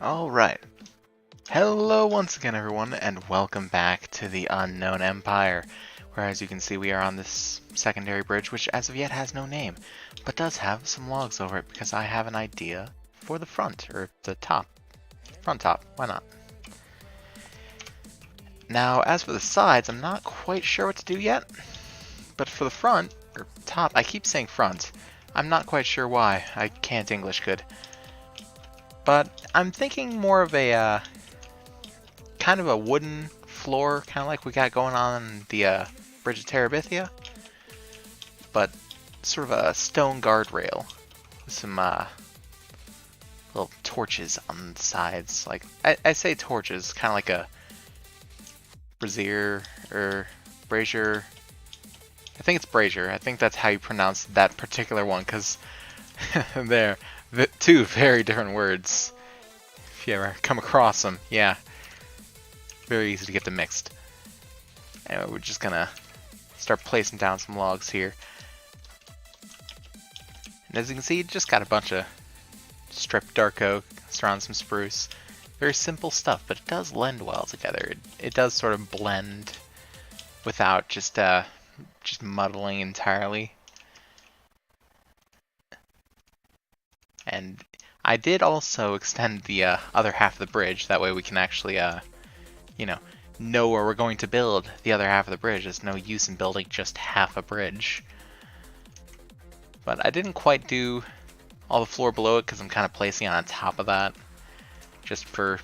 Alright. Hello once again everyone, and welcome back to the Unknown Empire, where as you can see we are on this secondary bridge which as of yet has no name, but does have some logs over it because I have an idea for the front, or the top. Front top, why not? Now as for the sides, I'm not quite sure what to do yet, but for the front, or top, I keep saying front. I'm not quite sure why, I can't English good. But I'm thinking more of a kind of a wooden floor, kind of like we got going on the Bridge of Terabithia, but sort of a stone guardrail with some little torches on the sides. Like I say torches, kind of like a brazier or brazier. I think it's brazier. I think that's how you pronounce that particular one, because they're two very different words. If you ever come across them, yeah. Very easy to get them mixed. Anyway, we're just gonna start placing down some logs here. And as you can see, you just got a bunch of stripped dark oak, surround some spruce. Very simple stuff, but it does lend well together. It does sort of blend without just muddling entirely. And I did also extend the other half of the bridge. That way we can actually know where we're going to build the other half of the bridge. There's no use in building just half a bridge. But I didn't quite do all the floor below it because I'm kind of placing it on top of that. Just for,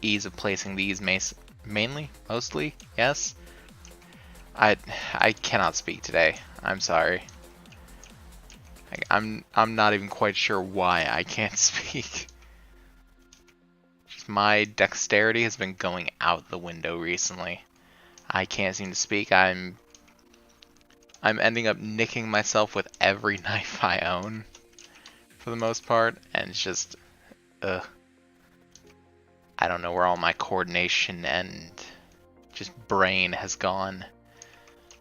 ease of placing these mostly, yes. I cannot speak today. I'm sorry. I'm not even quite sure why I can't speak. My dexterity has been going out the window recently. I can't seem to speak. I'm ending up nicking myself with every knife I own, for the most part, and it's just, I don't know where all my coordination and just brain has gone.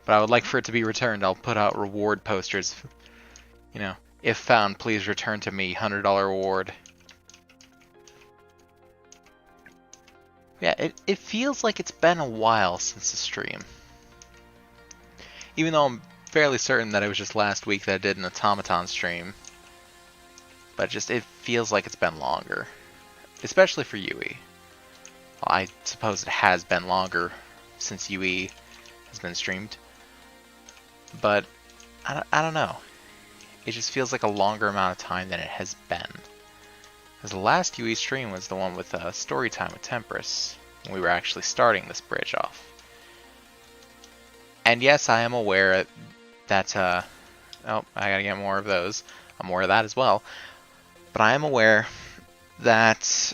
But I would like for it to be returned. I'll put out reward posters. If found, please return to me, $100 reward. Yeah, it feels like it's been a while since the stream. Even though I'm fairly certain that it was just last week that I did an automaton stream. But it feels like it's been longer. Especially for UE. Well, I suppose it has been longer since UE has been streamed. But, I don't know. It just feels like a longer amount of time than it has been. Because the last UE stream was the one with story time with Temperance, when we were actually starting this bridge off. And yes, I am aware that, oh, I gotta get more of those. I'm aware of that as well. But I am aware that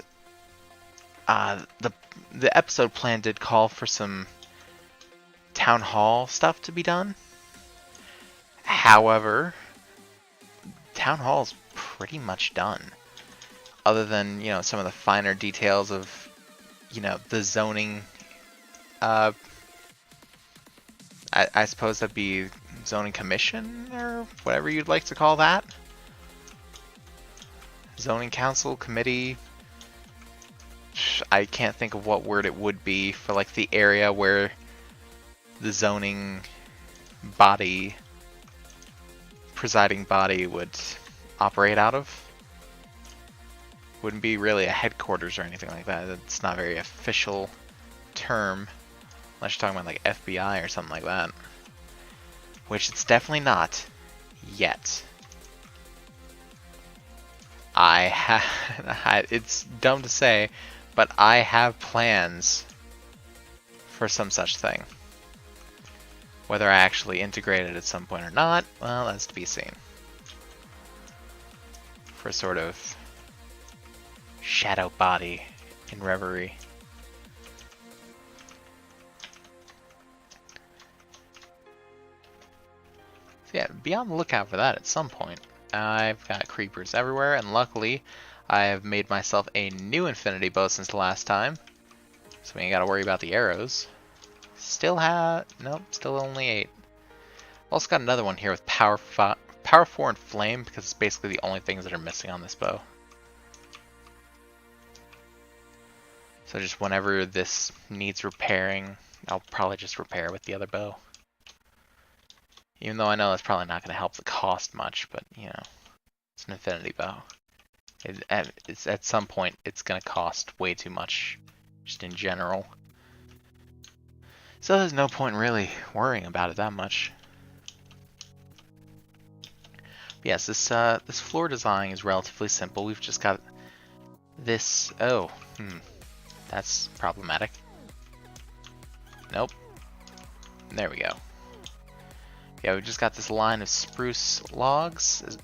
the episode plan did call for some town hall stuff to be done. However, town hall is pretty much done. Other than, some of the finer details of, the zoning, I suppose that'd be zoning commission, or whatever you'd like to call that. Zoning council, committee. I can't think of what word it would be for, like, the area where the zoning body, presiding body would operate out of. Wouldn't be really a headquarters or anything like that. It's not a very official term, unless you're talking about like FBI or something like that. Which it's definitely not yet. It's dumb to say, but I have plans for some such thing. Whether I actually integrate it at some point or not, well, that's to be seen. For sort of shadow body in Reverie. So yeah, be on the lookout for that at some point. I've got creepers everywhere, and luckily I have made myself a new infinity bow since the last time. So we ain't gotta worry about the arrows. Still only 8. Also got another one here with power 4 and flame, because it's basically the only things that are missing on this bow. So just whenever this needs repairing, I'll probably just repair with the other bow. Even though I know that's probably not going to help the cost much, but you know, it's an infinity bow. It's at some point it's going to cost way too much, just in general. So there's no point really worrying about it that much. But yes, this floor design is relatively simple. We've just got this. Oh, that's problematic. Nope. There we go. Yeah, we just got this line of spruce logs,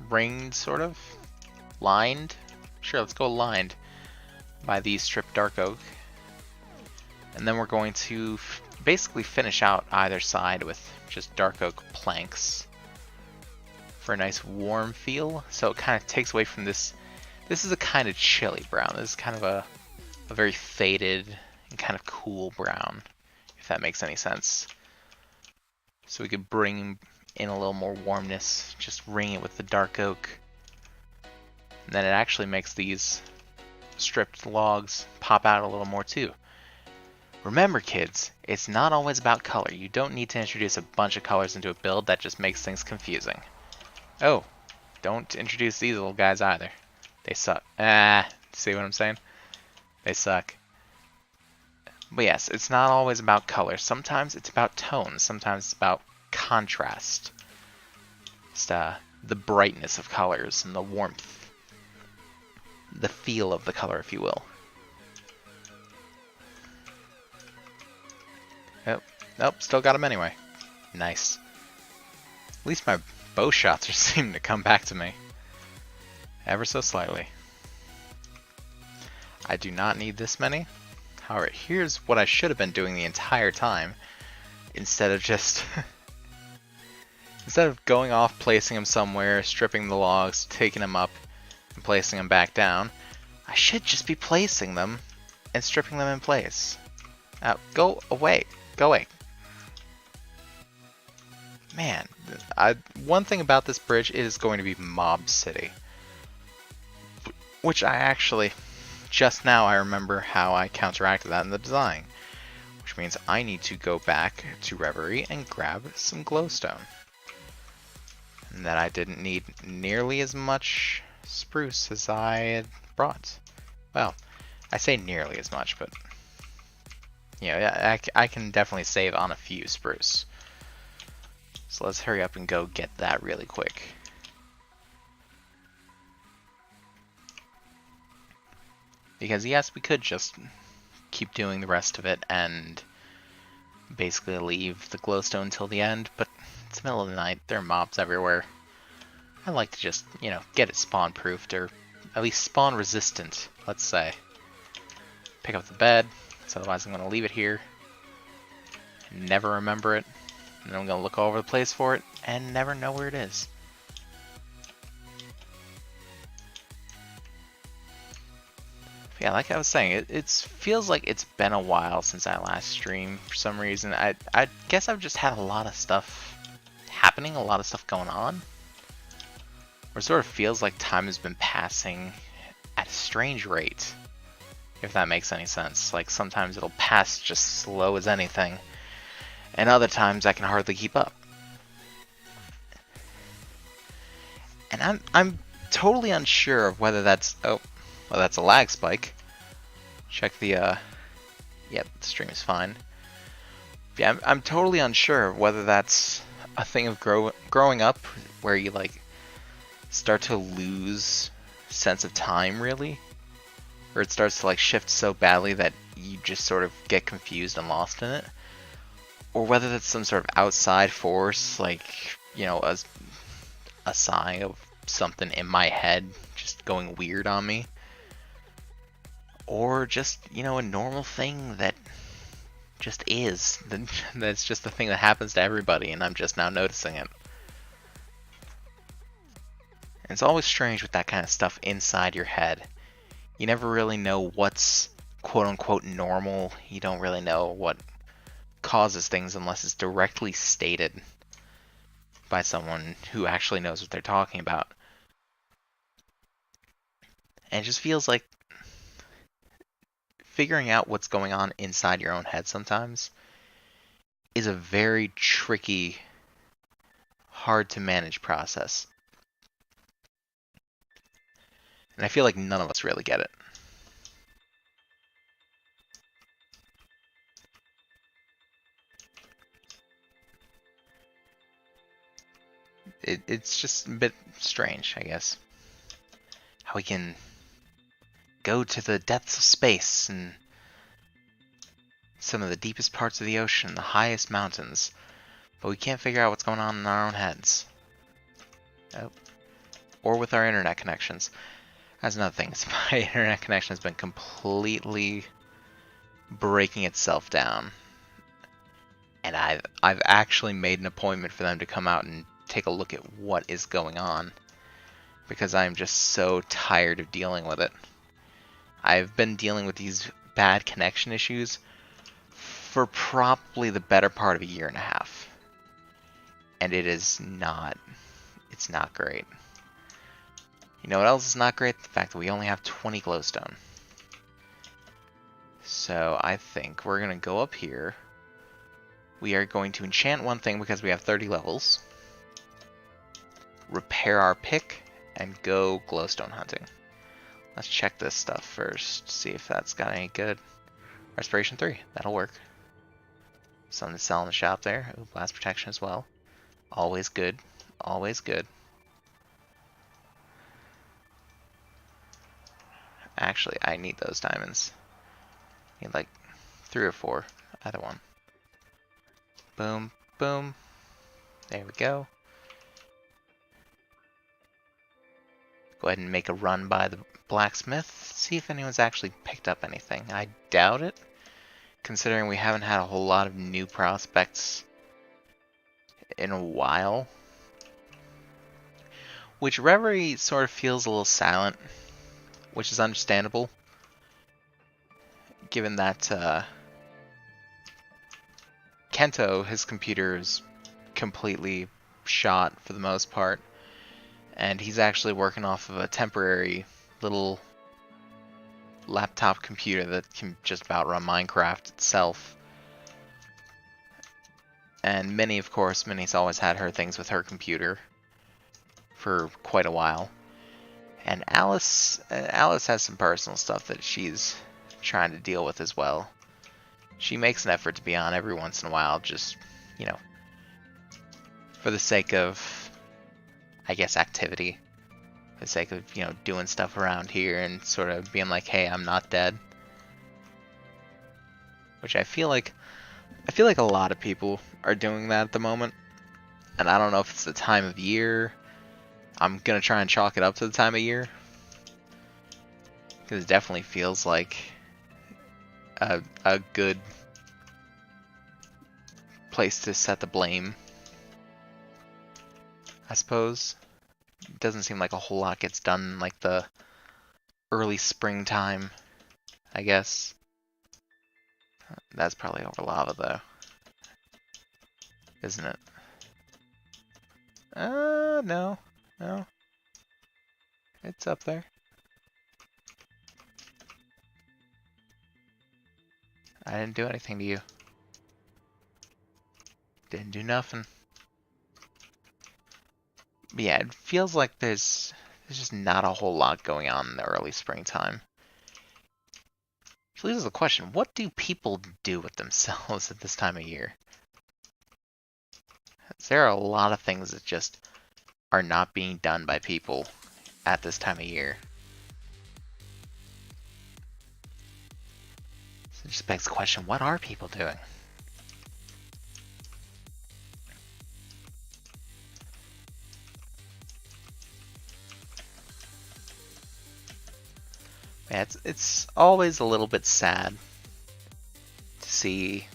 ringed sort of, lined. Sure, let's go lined by the stripped dark oak. And then we're going to basically finish out either side with just dark oak planks for a nice warm feel. So it kind of takes away from this. This is a kind of chilly brown. This is kind of a very faded and kind of cool brown, if that makes any sense. So we could bring in a little more warmness, just ring it with the dark oak. And then it actually makes these stripped logs pop out a little more too. Remember kids, it's not always about color. You don't need to introduce a bunch of colors into a build that just makes things confusing. Oh, don't introduce these little guys either. They suck. See what I'm saying? They suck. But yes, it's not always about color. Sometimes it's about tone. Sometimes it's about contrast. Just the brightness of colors and the warmth. The feel of the color, if you will. Oh, nope, still got him anyway. Nice. At least my bow shots are seeming to come back to me. Ever so slightly. I do not need this many. However, here's what I should have been doing the entire time. Instead of just... instead of going off, placing them somewhere, stripping the logs, taking them up, and placing them back down, I should just be placing them and stripping them in place. Go away. Go away. Man, one thing about this bridge is going to be Mob City. Which I actually... just now I remember how I counteracted that in the design. Which means I need to go back to Reverie and grab some glowstone. And that I didn't need nearly as much spruce as I had brought. Well, I say nearly as much, but... you know, I can definitely save on a few spruce. So let's hurry up and go get that really quick. Because yes, we could just keep doing the rest of it and basically leave the glowstone till the end, but it's the middle of the night, there are mobs everywhere. I like to just, you know, get it spawn proofed, or at least spawn resistant, let's say. Pick up the bed, so otherwise I'm going to leave it here, never remember it, and then I'm going to look all over the place for it, and never know where it is. Yeah, like I was saying, it feels like it's been a while since I last streamed for some reason. I guess I've just had a lot of stuff happening, a lot of stuff going on. Or it sort of feels like time has been passing at a strange rate, if that makes any sense. Like sometimes it'll pass just slow as anything, and other times I can hardly keep up. And I'm totally unsure of whether that's... oh. Well, that's a lag spike. Check the, yep, the stream is fine. Yeah, I'm totally unsure whether that's a thing of growing up, where you, like, start to lose sense of time, really. Or it starts to, like, shift so badly that you just sort of get confused and lost in it. Or whether that's some sort of outside force, like, you know, a sign of something in my head just going weird on me. Or just, you know, a normal thing that just is. That's just the thing that happens to everybody, and I'm just now noticing it. And it's always strange with that kind of stuff inside your head. You never really know what's quote-unquote normal. You don't really know what causes things unless it's directly stated by someone who actually knows what they're talking about. And it just feels like figuring out what's going on inside your own head sometimes is a very tricky, hard to manage process. And I feel like none of us really get it. It's just a bit strange, I guess. How we can go to the depths of space and some of the deepest parts of the ocean, the highest mountains, but we can't figure out what's going on in our own heads. Oh. Or with our internet connections. That's another thing. My internet connection has been completely breaking itself down. And I've actually made an appointment for them to come out and take a look at what is going on, because I'm just so tired of dealing with it. I've been dealing with these bad connection issues for probably the better part of a year and a half. And it's not great. You know what else is not great? The fact that we only have 20 glowstone. So I think we're going to go up here. We are going to enchant one thing because we have 30 levels. Repair our pick and go glowstone hunting. Let's check this stuff first, see if that's got any good. Respiration 3, that'll work. Something to sell in the shop there. Ooh, blast protection as well. Always good, always good. Actually, I need those diamonds. I need like 3 or 4, either one. Boom, boom. There we go. Go ahead and make a run by the blacksmith. See if anyone's actually picked up anything. I doubt it, considering we haven't had a whole lot of new prospects in a while. Which Reverie sort of feels a little silent, which is understandable, given that Kento, his computer is completely shot for the most part, and he's actually working off of a temporary little laptop computer that can just about run Minecraft itself. And Minnie, of course, Minnie's always had her things with her computer for quite a while. And Alice has some personal stuff that she's trying to deal with as well. She makes an effort to be on every once in a while, just, you know, for the sake of, I guess, activity. For the sake of, you know, doing stuff around here and sort of being like, hey, I'm not dead. Which I feel like a lot of people are doing that at the moment. And I don't know if it's the time of year. I'm gonna try and chalk it up to the time of year, because it definitely feels like a good place to set the blame, I suppose. It doesn't seem like a whole lot gets done in like the early springtime, I guess. That's probably over lava though, isn't it? No. No. It's up there. I didn't do anything to you. Didn't do nothing. But yeah, it feels like there's just not a whole lot going on in the early springtime. Which leaves the question, what do people do with themselves at this time of year? There are a lot of things that just are not being done by people at this time of year. So it just begs the question, what are people doing? Yeah, it's always a little bit sad to see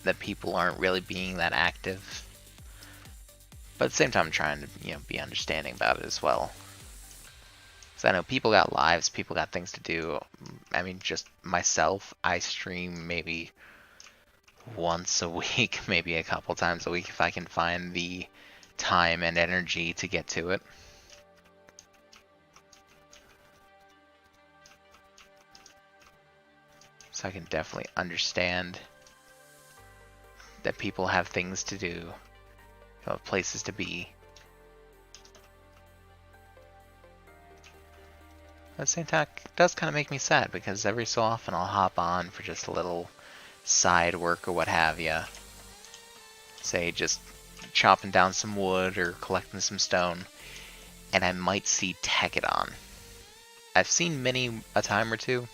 that people aren't really being that active. But at the same time, I'm trying to, you know, be understanding about it as well. Because I know people got lives, people got things to do. I mean, just myself, I stream maybe once a week, maybe a couple times a week if I can find the time and energy to get to it. So I can definitely understand that people have things to do, have places to be. At the same time, it does kind of make me sad because every so often I'll hop on for just a little side work or what have you. Say just chopping down some wood or collecting some stone, and I might see Tegadon. I've seen many a time or two,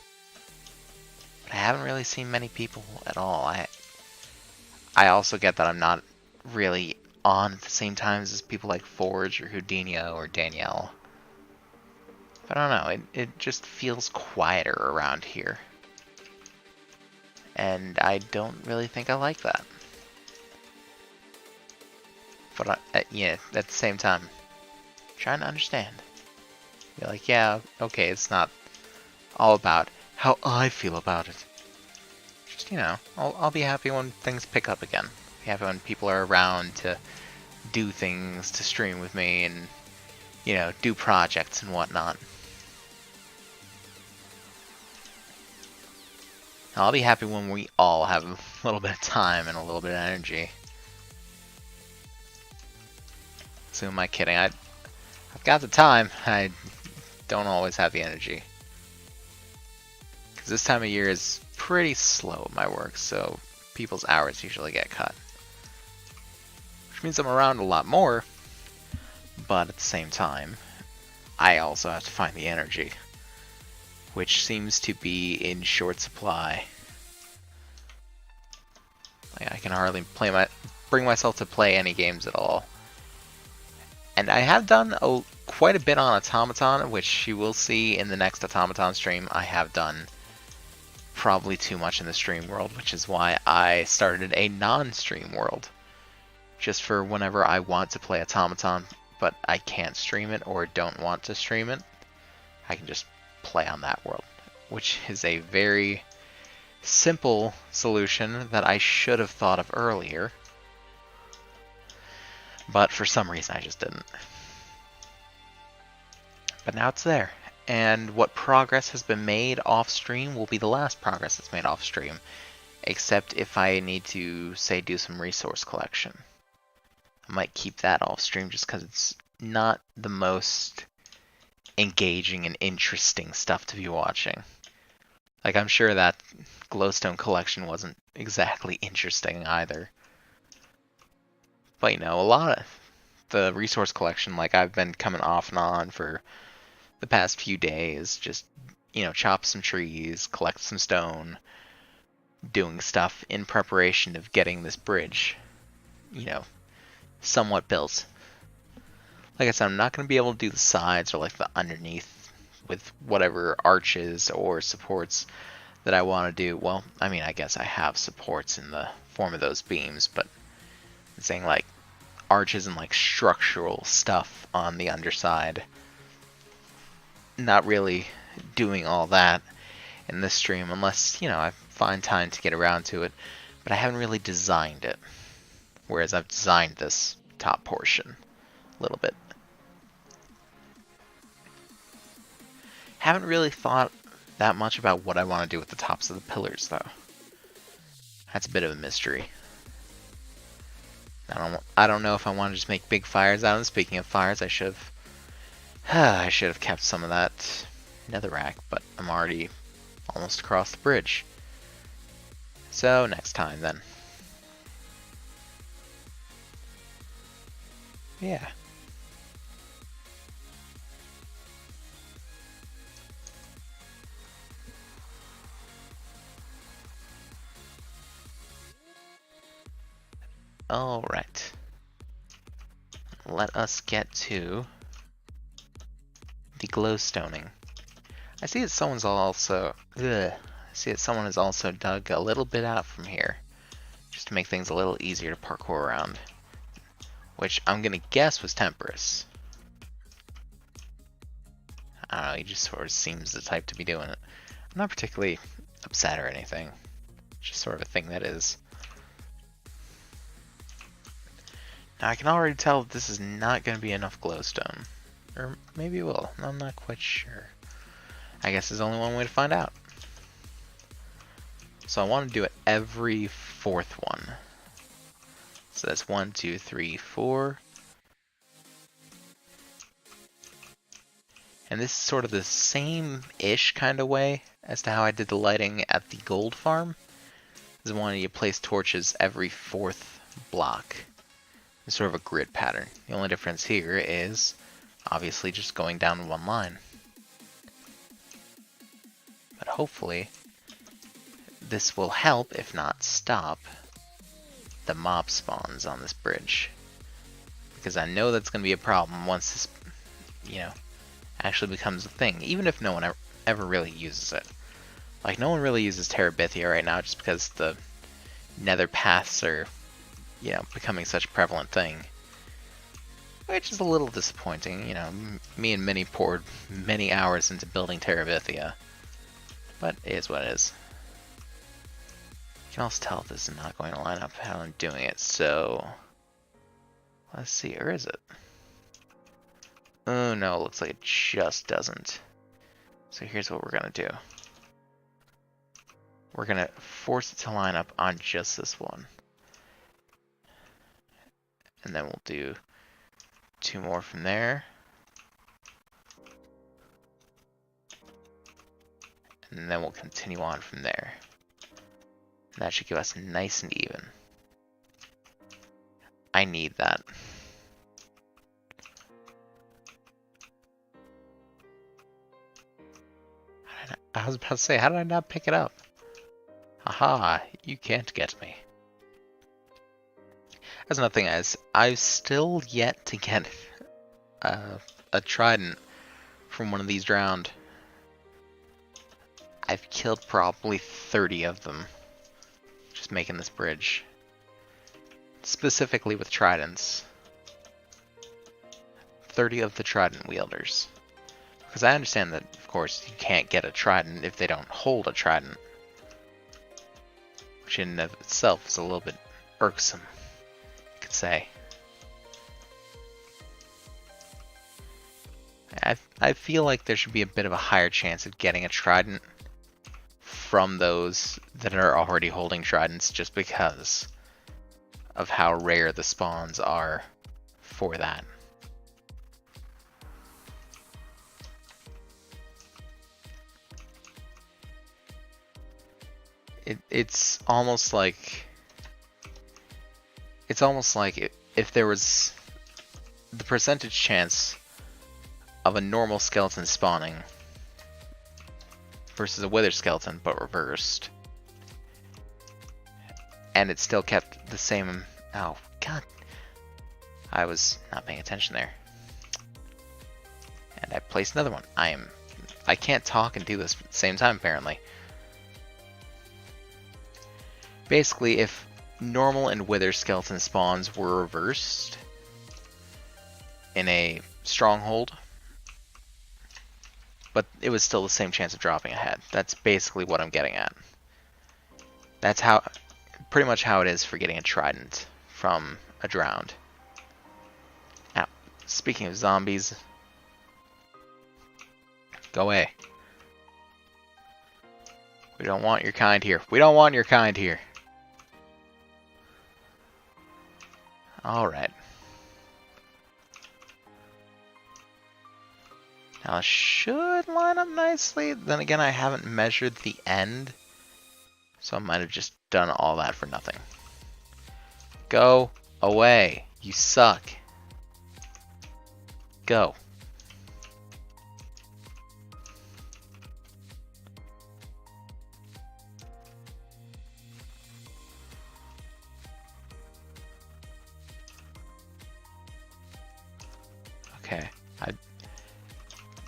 but I haven't really seen many people at all. I also get that I'm not really on at the same times as people like Forge or Houdinio or Danielle. But I don't know, it just feels quieter around here. And I don't really think I like that. But yeah, at the same time, I'm trying to understand. You're like, yeah, okay, it's not all about how I feel about it. Just, you know, I'll be happy when things pick up again. Be happy when people are around to do things, to stream with me, and, you know, do projects and whatnot. I'll be happy when we all have a little bit of time and a little bit of energy. So am I kidding? I've got the time. I don't always have the energy. Because this time of year is pretty slow at my work, so people's hours usually get cut. Which means I'm around a lot more, but at the same time, I also have to find the energy, which seems to be in short supply. I can hardly bring myself to play any games at all. And I have done quite a bit on Automaton, which you will see in the next Automaton stream. I have done probably too much in the stream world, which is why I started a non-stream world. Just for whenever I want to play Automaton, but I can't stream it or don't want to stream it, I can just play on that world. Which is a very simple solution that I should have thought of earlier. But for some reason I just didn't. But now it's there. And what progress has been made off stream will be the last progress that's made off stream. Except if I need to, say, do some resource collection. I might keep that off stream just because it's not the most engaging and interesting stuff to be watching. Like, I'm sure that glowstone collection wasn't exactly interesting either. But, you know, a lot of the resource collection, like, I've been coming off and on for the past few days, just, you know, chop some trees, collect some stone, doing stuff in preparation of getting this bridge, you know, somewhat built. Like I said, I'm not going to be able to do the sides or like the underneath with whatever arches or supports that I want to do. Well, I mean, I guess I have supports in the form of those beams, but I'm saying like arches and like structural stuff on the underside. Not really doing all that in this stream unless, you know, I find time to get around to it. But I haven't really designed it. Whereas I've designed this top portion a little bit. Haven't really thought that much about what I want to do with the tops of the pillars, though. That's a bit of a mystery. I don't know if I want to just make big fires out of them. Speaking of fires, I should have kept some of that netherrack, but I'm already almost across the bridge. So next time then. Yeah. Alright. Let us get to the glowstoning. I see that someone's also... I see that someone has also dug a little bit out from here. Just to make things a little easier to parkour around. Which I'm gonna guess was Temperous. I don't know, he just sort of seems the type to be doing it. I'm not particularly upset or anything. It's just sort of a thing that is. Now I can already tell that this is not going to be enough glowstone. Or maybe it will. I'm not quite sure. I guess there's only one way to find out. So I want to do it every fourth one. So that's 1, 2, 3, 4. And this is sort of the same-ish kind of way as to how I did the lighting at the gold farm. Is wanting you place torches every fourth block. It's sort of a grid pattern. The only difference here is obviously just going down one line. But hopefully this will help, if not stop, the mob spawns on this bridge. Because I know that's going to be a problem once this, actually becomes a thing. Even if no one ever really uses it. Like, no one really uses Terabithia right now just because the nether paths are, becoming such a prevalent thing. Which is a little disappointing, me and Minnie poured many hours into building Terabithia. But it is what it is. You can also tell this is not going to line up how I'm doing it, so... Let's see, or is it? Oh no, it looks like it just doesn't. So here's what we're going to do. We're going to force it to line up on just this one. And then we'll do 2 more from there. And then we'll continue on from there. And that should give us nice and even. I need that. I was about to say, how did I not pick it up? Aha, you can't get me. That's nothing, guys. I've still yet to get a trident from one of these drowned. I've killed probably 30 of them just making this bridge. Specifically with tridents. 30 of the trident wielders. Because I understand that, of course, you can't get a trident if they don't hold a trident. Which in and of itself is a little bit irksome, you could say. I feel like there should be a bit of a higher chance of getting a trident from those that are already holding tridents just because of how rare the spawns are for that. It's almost like if there was the percentage chance of a normal skeleton spawning versus a wither skeleton but reversed, and it still kept the same. Oh god, I was not paying attention there, and I placed another one. I can't talk and do this at the same time apparently. Basically, if normal and wither skeleton spawns were reversed in a stronghold, but it was still the same chance of dropping a head. That's basically what I'm getting at. That's pretty much how it is for getting a trident from a drowned. Now, speaking of zombies, go away. We don't want your kind here. We don't want your kind here. Alright. Now it should line up nicely. Then again, I haven't measured the end, so I might have just done all that for nothing. Go away. You suck. Go. Okay.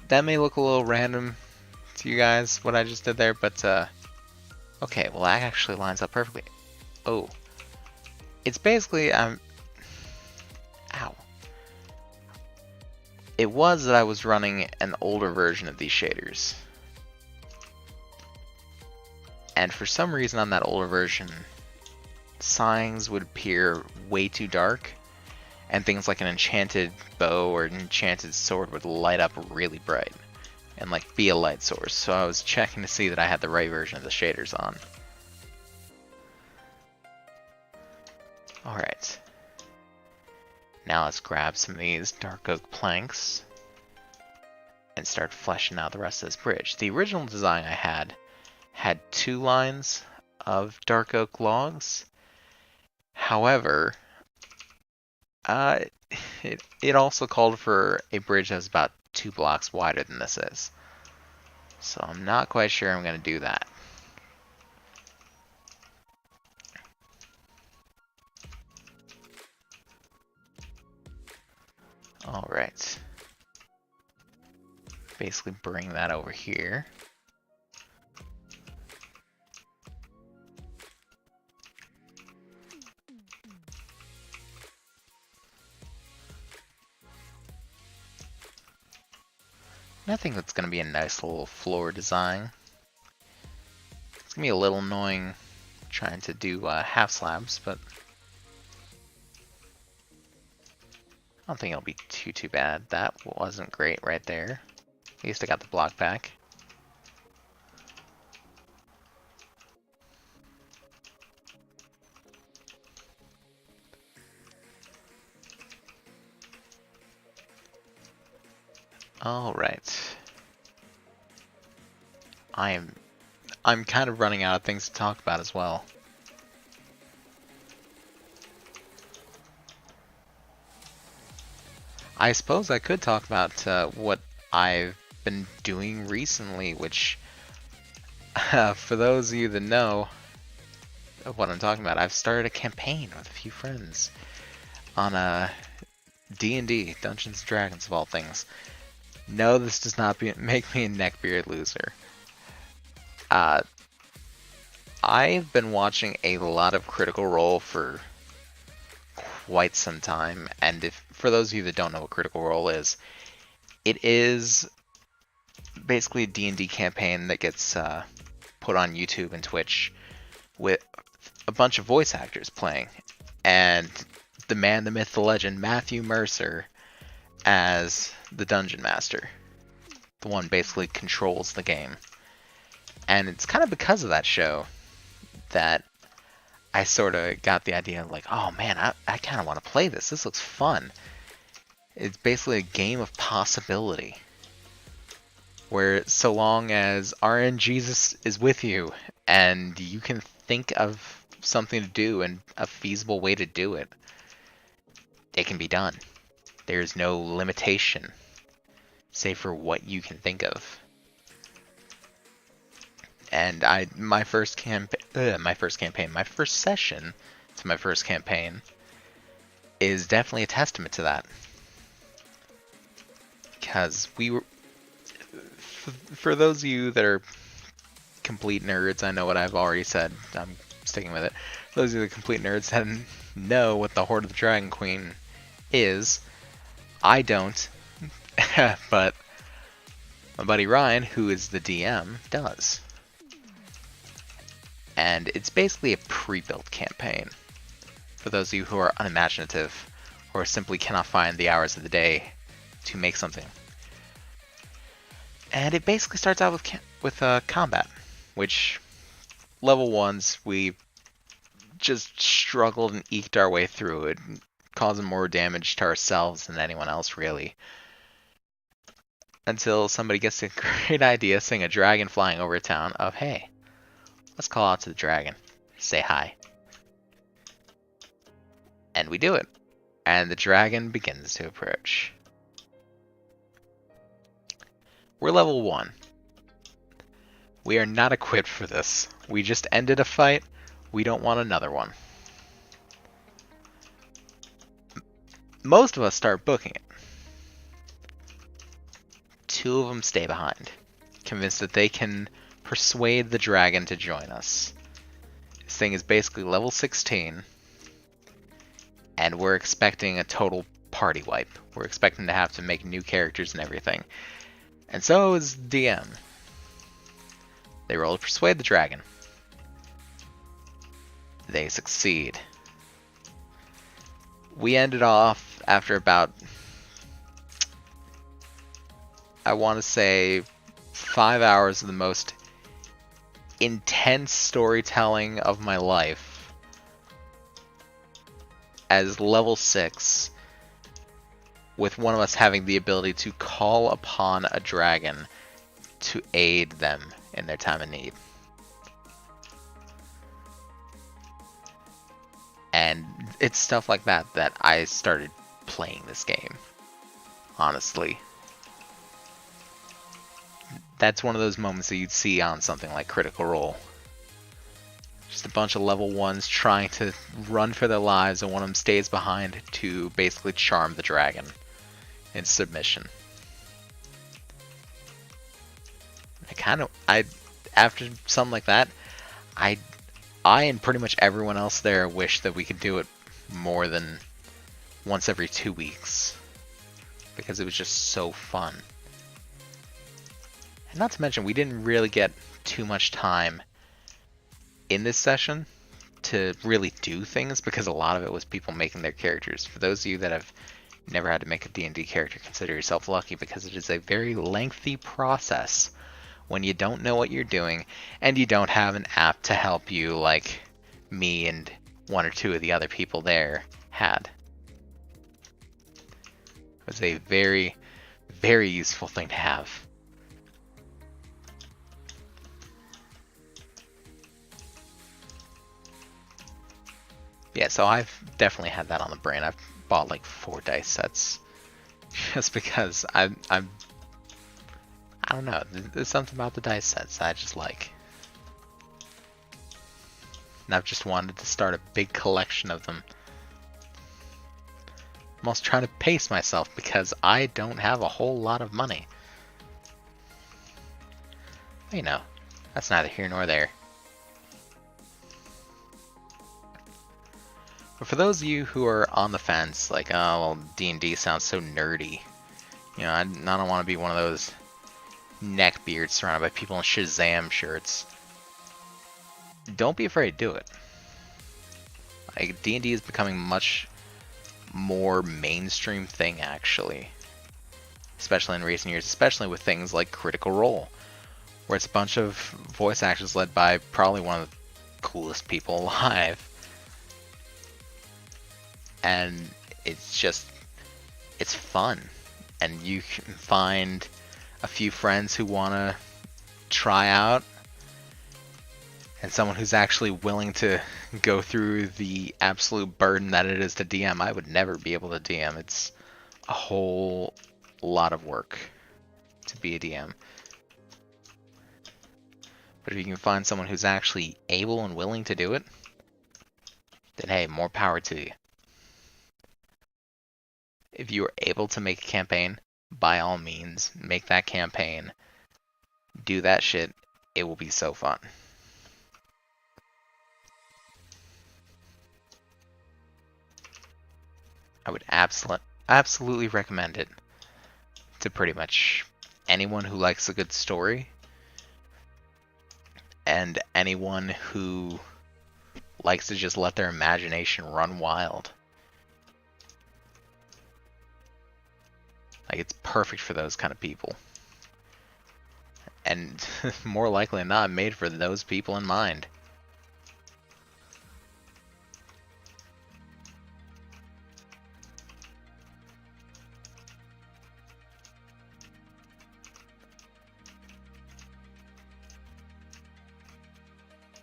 That may look a little random to you guys, what I just did there, but okay, well that actually lines up perfectly. Oh. It's basically, ow. It was that I was running an older version of these shaders. And for some reason on that older version, signs would appear way too dark, and things like an enchanted bow or an enchanted sword would light up really bright and like be a light source. So I was checking to see that I had the right version of the shaders on. Alright. Now let's grab some of these dark oak planks and start fleshing out the rest of this bridge. The original design I had 2 lines of dark oak logs. However, it also called for a bridge that was about 2 blocks wider than this is. So I'm not quite sure I'm going to do that. Alright. Basically bring that over here. I think that's going to be a nice little floor design. It's going to be a little annoying trying to do half slabs, but I don't think it'll be too bad. That wasn't great right there. At least I got the block back. Alright. I'm kind of running out of things to talk about as well. I suppose I could talk about what I've been doing recently, which, for those of you that know of what I'm talking about, I've started a campaign with a few friends on D&D, Dungeons & Dragons of all things. No, this does not make me a neckbeard loser. I've been watching a lot of Critical Role for quite some time, and for those of you that don't know what Critical Role is, it is basically a D&D campaign that gets put on YouTube and Twitch with a bunch of voice actors playing, and the man, the myth, the legend, Matthew Mercer as the Dungeon Master. The one basically controls the game. And it's kind of because of that show that I sort of got the idea of like, oh man, I kind of want to play this. This looks fun. It's basically a game of possibility. Where so long as RNGesus is with you and you can think of something to do and a feasible way to do it, it can be done. There's no limitation, save for what you can think of. And my first session to my first campaign is definitely a testament to that. Because we were, for those of you that are complete nerds, I know what I've already said, I'm sticking with it. For those of you that are complete nerds that know what the Horde of the Dragon Queen is, I don't, but my buddy Ryan, who is the DM, does. And it's basically a pre-built campaign. For those of you who are unimaginative, or simply cannot find the hours of the day to make something. And it basically starts out with combat, which level 1s we just struggled and eked our way through it, causing more damage to ourselves than anyone else really. Until somebody gets a great idea, seeing a dragon flying over a town, of hey, let's call out to the dragon, say hi. And we do it. And the dragon begins to approach. We're level 1. We are not equipped for this. We just ended a fight. We don't want another one. Most of us start booking it. 2 of them stay behind, convinced that they can persuade the dragon to join us. This thing is basically level 16, and we're expecting a total party wipe. We're expecting to have to make new characters and everything. And so is DM. They roll to persuade the dragon. They succeed. We ended off after about, I want to say, 5 hours of the most intense storytelling of my life. as level 6, with one of us having the ability to call upon a dragon to aid them in their time of need. And it's stuff like that that I started playing this game, honestly. That's one of those moments that you'd see on something like Critical Role. Just a bunch of level 1s trying to run for their lives, and one of them stays behind to basically charm the dragon in submission. After something like that, I and pretty much everyone else there wish that we could do it more than once every 2 weeks, because it was just so fun. And not to mention, we didn't really get too much time in this session to really do things, because a lot of it was people making their characters. For those of you that have never had to make a D&D character, consider yourself lucky, because it is a very lengthy process when you don't know what you're doing and you don't have an app to help you like me and one or two of the other people there had. It was a very, very useful thing to have. Yeah, so I've definitely had that on the brain. I've bought like 4 dice sets just because I don't know. There's something about the dice sets I just like. And I've just wanted to start a big collection of them. I'm also trying to pace myself because I don't have a whole lot of money. You know, that's neither here nor there. But for those of you who are on the fence, like, oh, well, D&D sounds so nerdy. You know, I don't want to be one of those neckbeards surrounded by people in Shazam shirts. Don't be afraid to do it. Like, D&D is becoming much more mainstream thing, actually. Especially in recent years, especially with things like Critical Role, where it's a bunch of voice actors led by probably one of the coolest people alive. And it's fun. And you can find a few friends who want to try out, and someone who's actually willing to go through the absolute burden that it is to DM. I would never be able to DM. It's a whole lot of work to be a DM. But if you can find someone who's actually able and willing to do it, then hey, more power to you. If you are able to make a campaign, by all means, make that campaign. Do that shit. It will be so fun. I would absolutely recommend it to pretty much anyone who likes a good story and anyone who likes to just let their imagination run wild. Like, it's perfect for those kind of people. And more likely than not, made for those people in mind.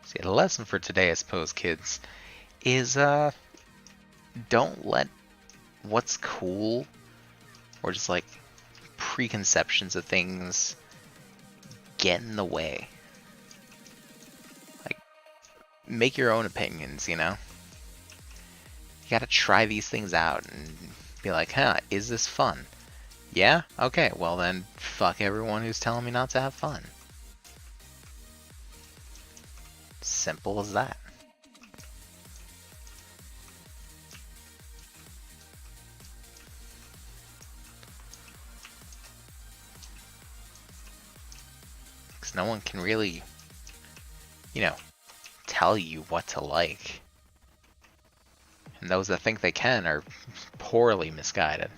See, the lesson for today, I suppose, kids, is don't let what's cool or just like preconceptions of things get in the way. Like, make your own opinions, you know? You gotta try these things out and be like, huh, is this fun? Yeah? Okay, well then, fuck everyone who's telling me not to have fun. Simple as that. Because no one can really, you know, tell you what to like. And those that think they can are poorly misguided.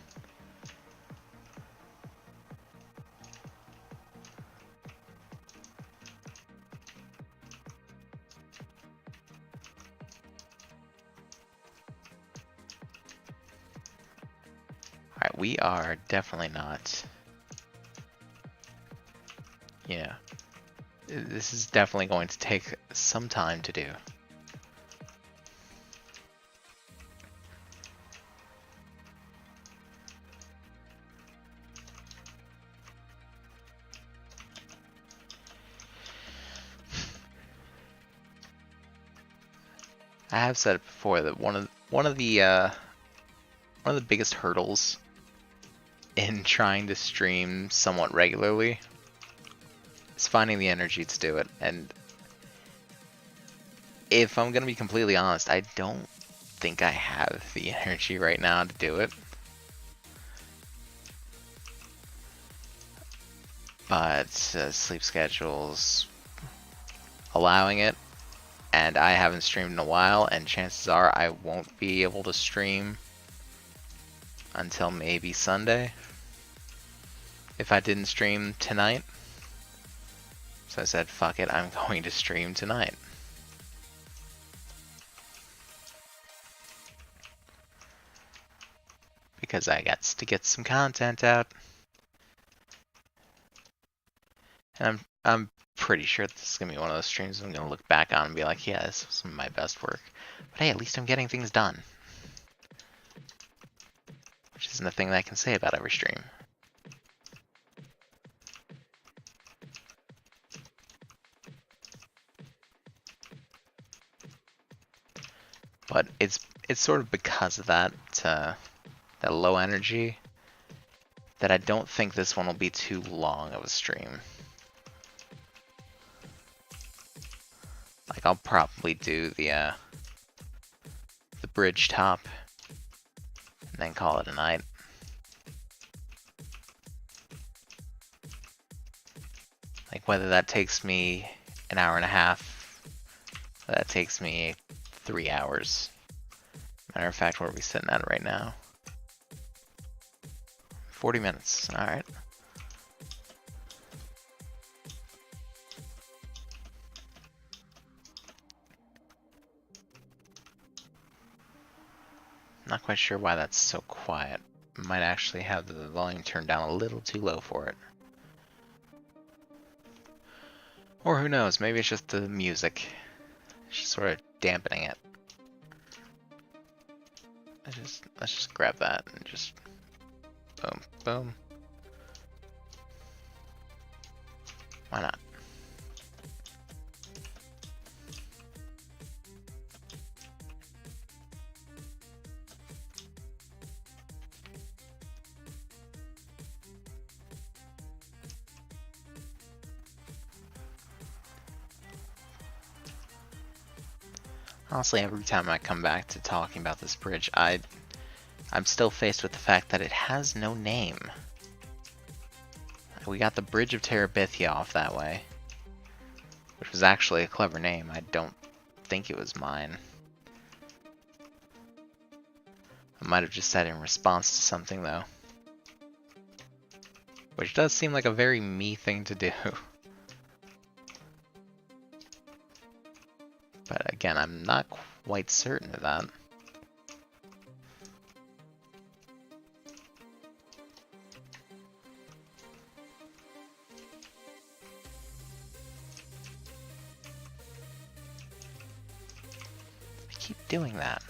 we are definitely not. Yeah. This is definitely going to take some time to do. I have said it before that one of the biggest hurdles in trying to stream somewhat regularly is finding the energy to do it. And if I'm gonna be completely honest, I don't think I have the energy right now to do it. But sleep schedule's allowing it, and I haven't streamed in a while, and chances are I won't be able to stream until maybe Sunday if I didn't stream tonight. So I said, fuck it, I'm going to stream tonight. Because I got to get some content out. And I'm pretty sure this is going to be one of those streams I'm going to look back on and be like, yeah, this was some of my best work. But hey, at least I'm getting things done. Which isn't a thing that I can say about every stream. But it's sort of because of that low energy that I don't think this one will be too long of a stream. Like I'll probably do the bridge top and then call it a night. Like whether that takes me an hour and a half, whether that takes me 3 hours. Matter of fact, where are we sitting at right now? 40 minutes, alright. Not quite sure why that's so quiet. Might actually have the volume turned down a little too low for it. Or who knows, maybe it's just the music. It's just sort of dampening it. Let's just grab that and just boom, boom. Why not? Honestly, every time I come back to talking about this bridge, I'm still faced with the fact that it has no name. We got the Bridge of Terabithia off that way, which was actually a clever name. I don't think it was mine. I might have just said in response to something, though. Which does seem like a very me thing to do. But again, I'm not quite certain of that. I keep doing that.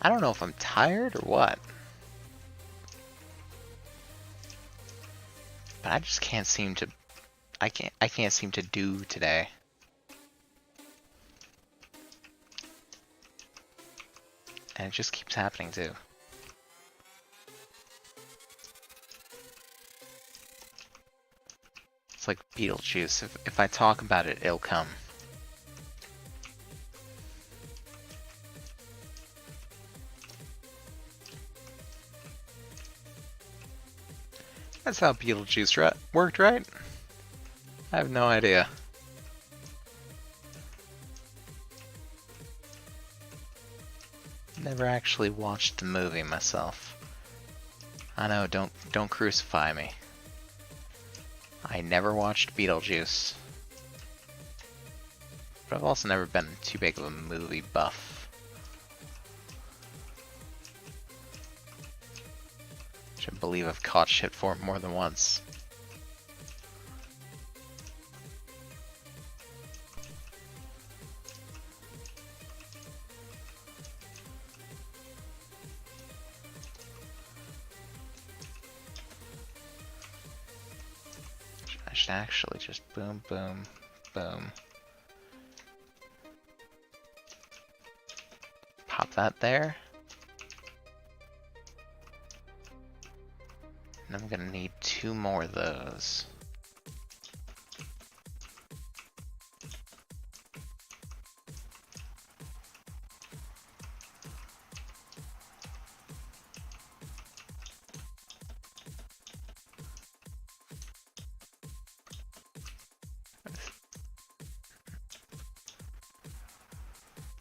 I don't know if I'm tired or what, but I just can't seem to. I can't seem to do today. And it just keeps happening too. It's like Beetlejuice. If I talk about it, it'll come. That's how Beetlejuice worked, right? I have no idea. never actually watched the movie myself. I know, don't crucify me. I never watched Beetlejuice. But I've also never been too big of a movie buff. Which I believe I've caught shit for more than once. I should actually just boom, boom, boom. Pop that there. And I'm gonna need 2 more of those.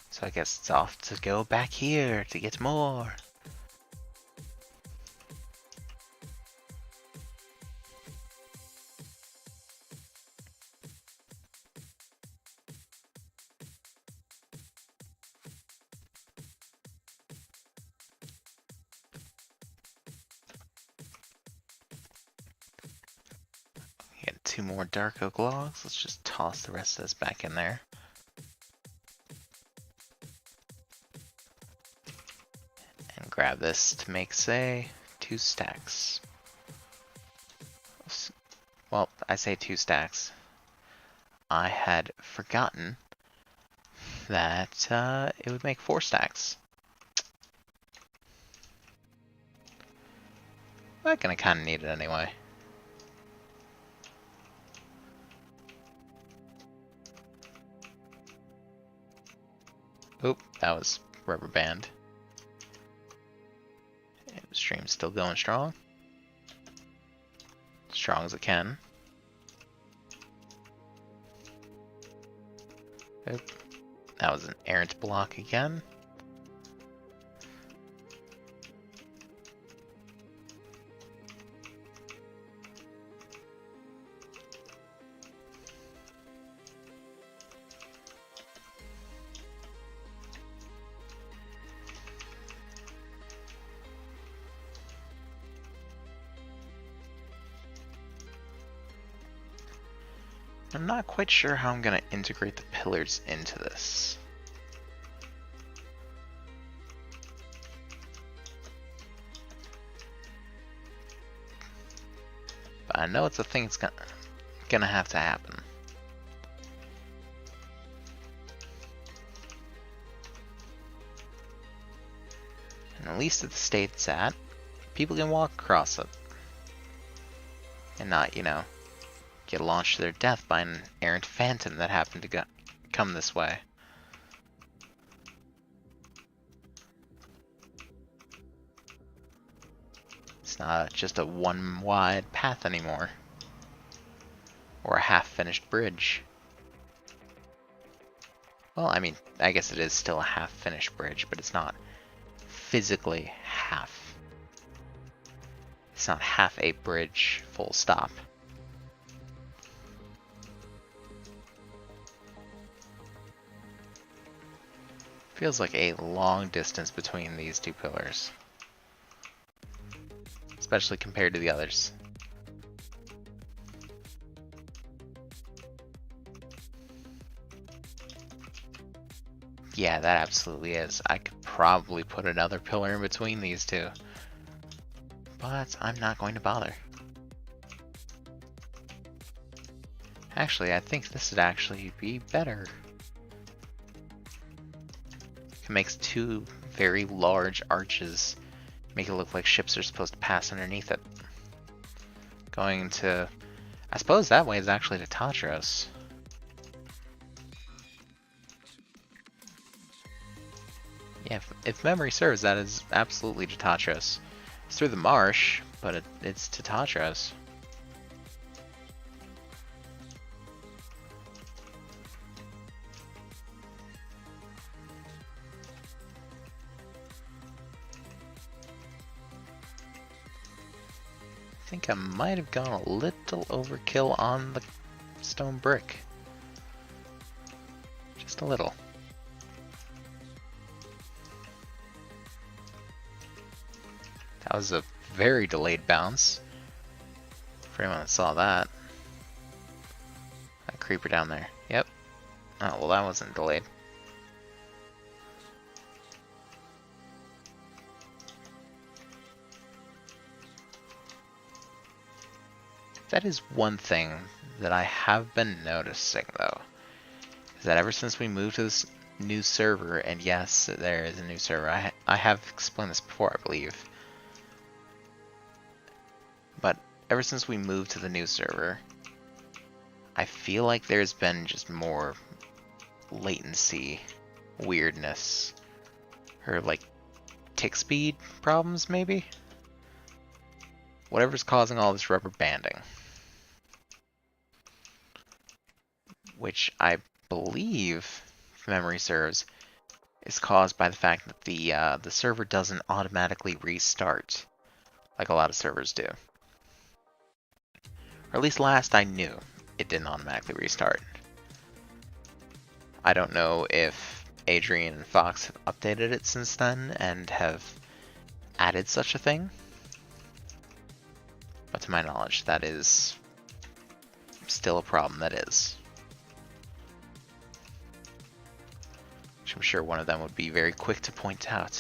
So I guess it's off to go back here to get more. Get 2 more dark oak logs. Let's just toss the rest of this back in there. And grab this to make, say, 2 stacks. Well, I say 2 stacks. I had forgotten that it would make 4 stacks. I'm gonna kinda need it anyway. Oop, that was rubber band. Stream's still going strong. Strong as it can. Oop. That was an errant block again. I'm not quite sure how I'm going to integrate the pillars into this. But I know it's a thing that's gonna have to happen. And at least at the state it's at, people can walk across it. And not, you know, get launched to their death by an errant phantom that happened to come this way. It's not just a one wide path anymore. Or a half-finished bridge. Well, I mean, I guess it is still a half-finished bridge, but it's not physically half. It's not half a bridge, full stop. Feels like a long distance between these 2 pillars. Especially compared to the others. Yeah, that absolutely is. I could probably put another pillar in between these 2. But I'm not going to bother. Actually, I think this would actually be better. It makes 2 very large arches. Make it look like ships are supposed to pass underneath it. Going to... I suppose that way is actually to Tatros. Yeah, if memory serves, that is absolutely to Tatros. It's through the marsh, but it's to Tatros. think I might have gone a little overkill on the stone brick. Just a little. That was a very delayed bounce. For anyone that saw that. That creeper down there. Yep. Oh, well that wasn't delayed. That is one thing that I have been noticing, though, is that ever since we moved to this new server, and yes, there is a new server, I have explained this before, I believe, but ever since we moved to the new server, I feel like there's been just more latency, weirdness, or like tick speed problems, maybe? Whatever's causing all this rubber banding. Which I believe, if memory serves, is caused by the fact that the server doesn't automatically restart like a lot of servers do. Or at least last I knew, it didn't automatically restart. I don't know if Adrian and Fox have updated it since then and have added such a thing. But to my knowledge, that is still a problem that is. Which I'm sure one of them would be very quick to point out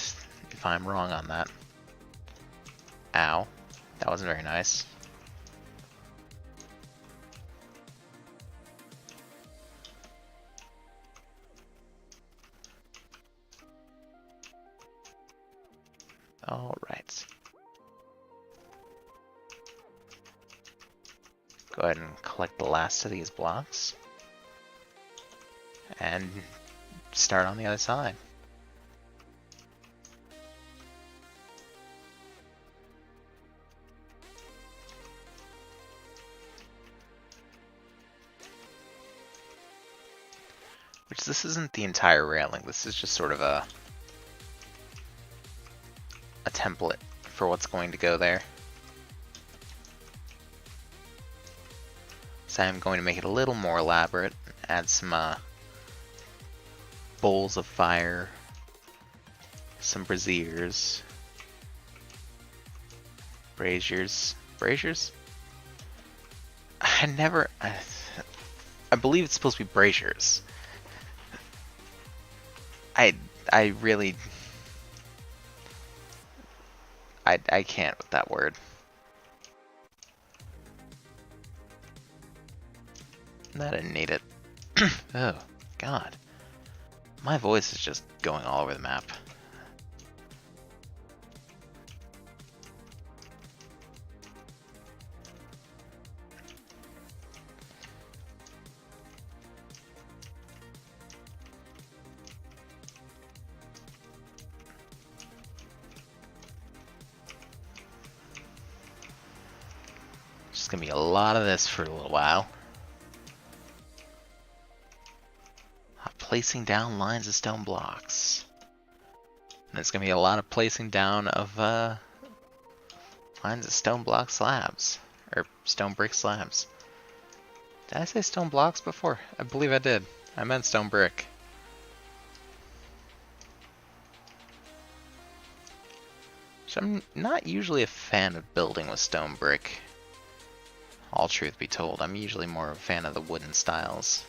if I'm wrong on that. Ow. That wasn't very nice. Alright. Go ahead and collect the last of these blocks. And start on the other side. Which this isn't the entire railing, this is just sort of a template for what's going to go there. So I'm going to make it a little more elaborate, add some bowls of fire, some braziers, braziers, I believe it's supposed to be braziers. I really, I can't with that word. I didn't need it. Oh, God. My voice is just going all over the map. Just gonna be a lot of this for a little while. Placing down lines of stone blocks. And it's gonna be a lot of placing down of lines of stone block slabs. Or stone brick slabs. Did I say stone blocks before? I believe I did. I meant stone brick. So I'm not usually a fan of building with stone brick. All truth be told, I'm usually more a fan of the wooden styles.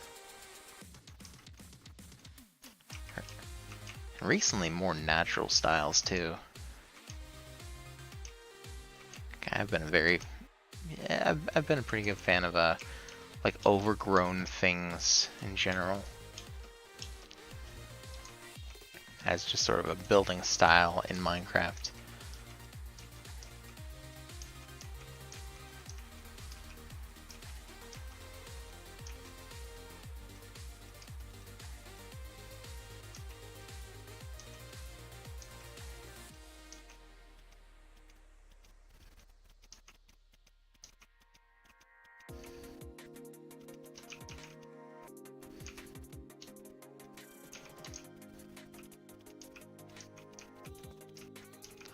And recently, more natural styles too. I've been I've been a pretty good fan of like overgrown things in general, as just sort of a building style in Minecraft.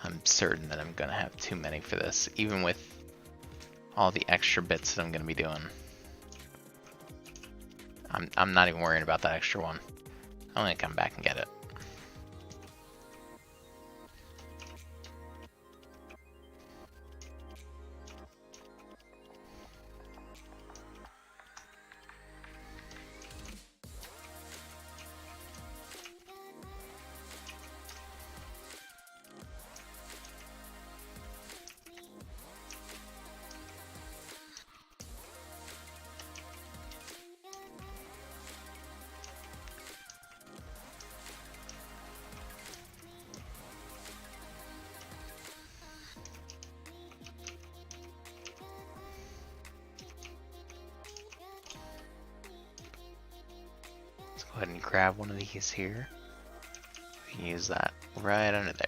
I'm certain that I'm gonna have too many for this, even with all the extra bits that I'm going to be doing. I'm not even worrying about that extra one. I'm going to come back and get it. Go ahead and grab one of these here. We can use that right under there.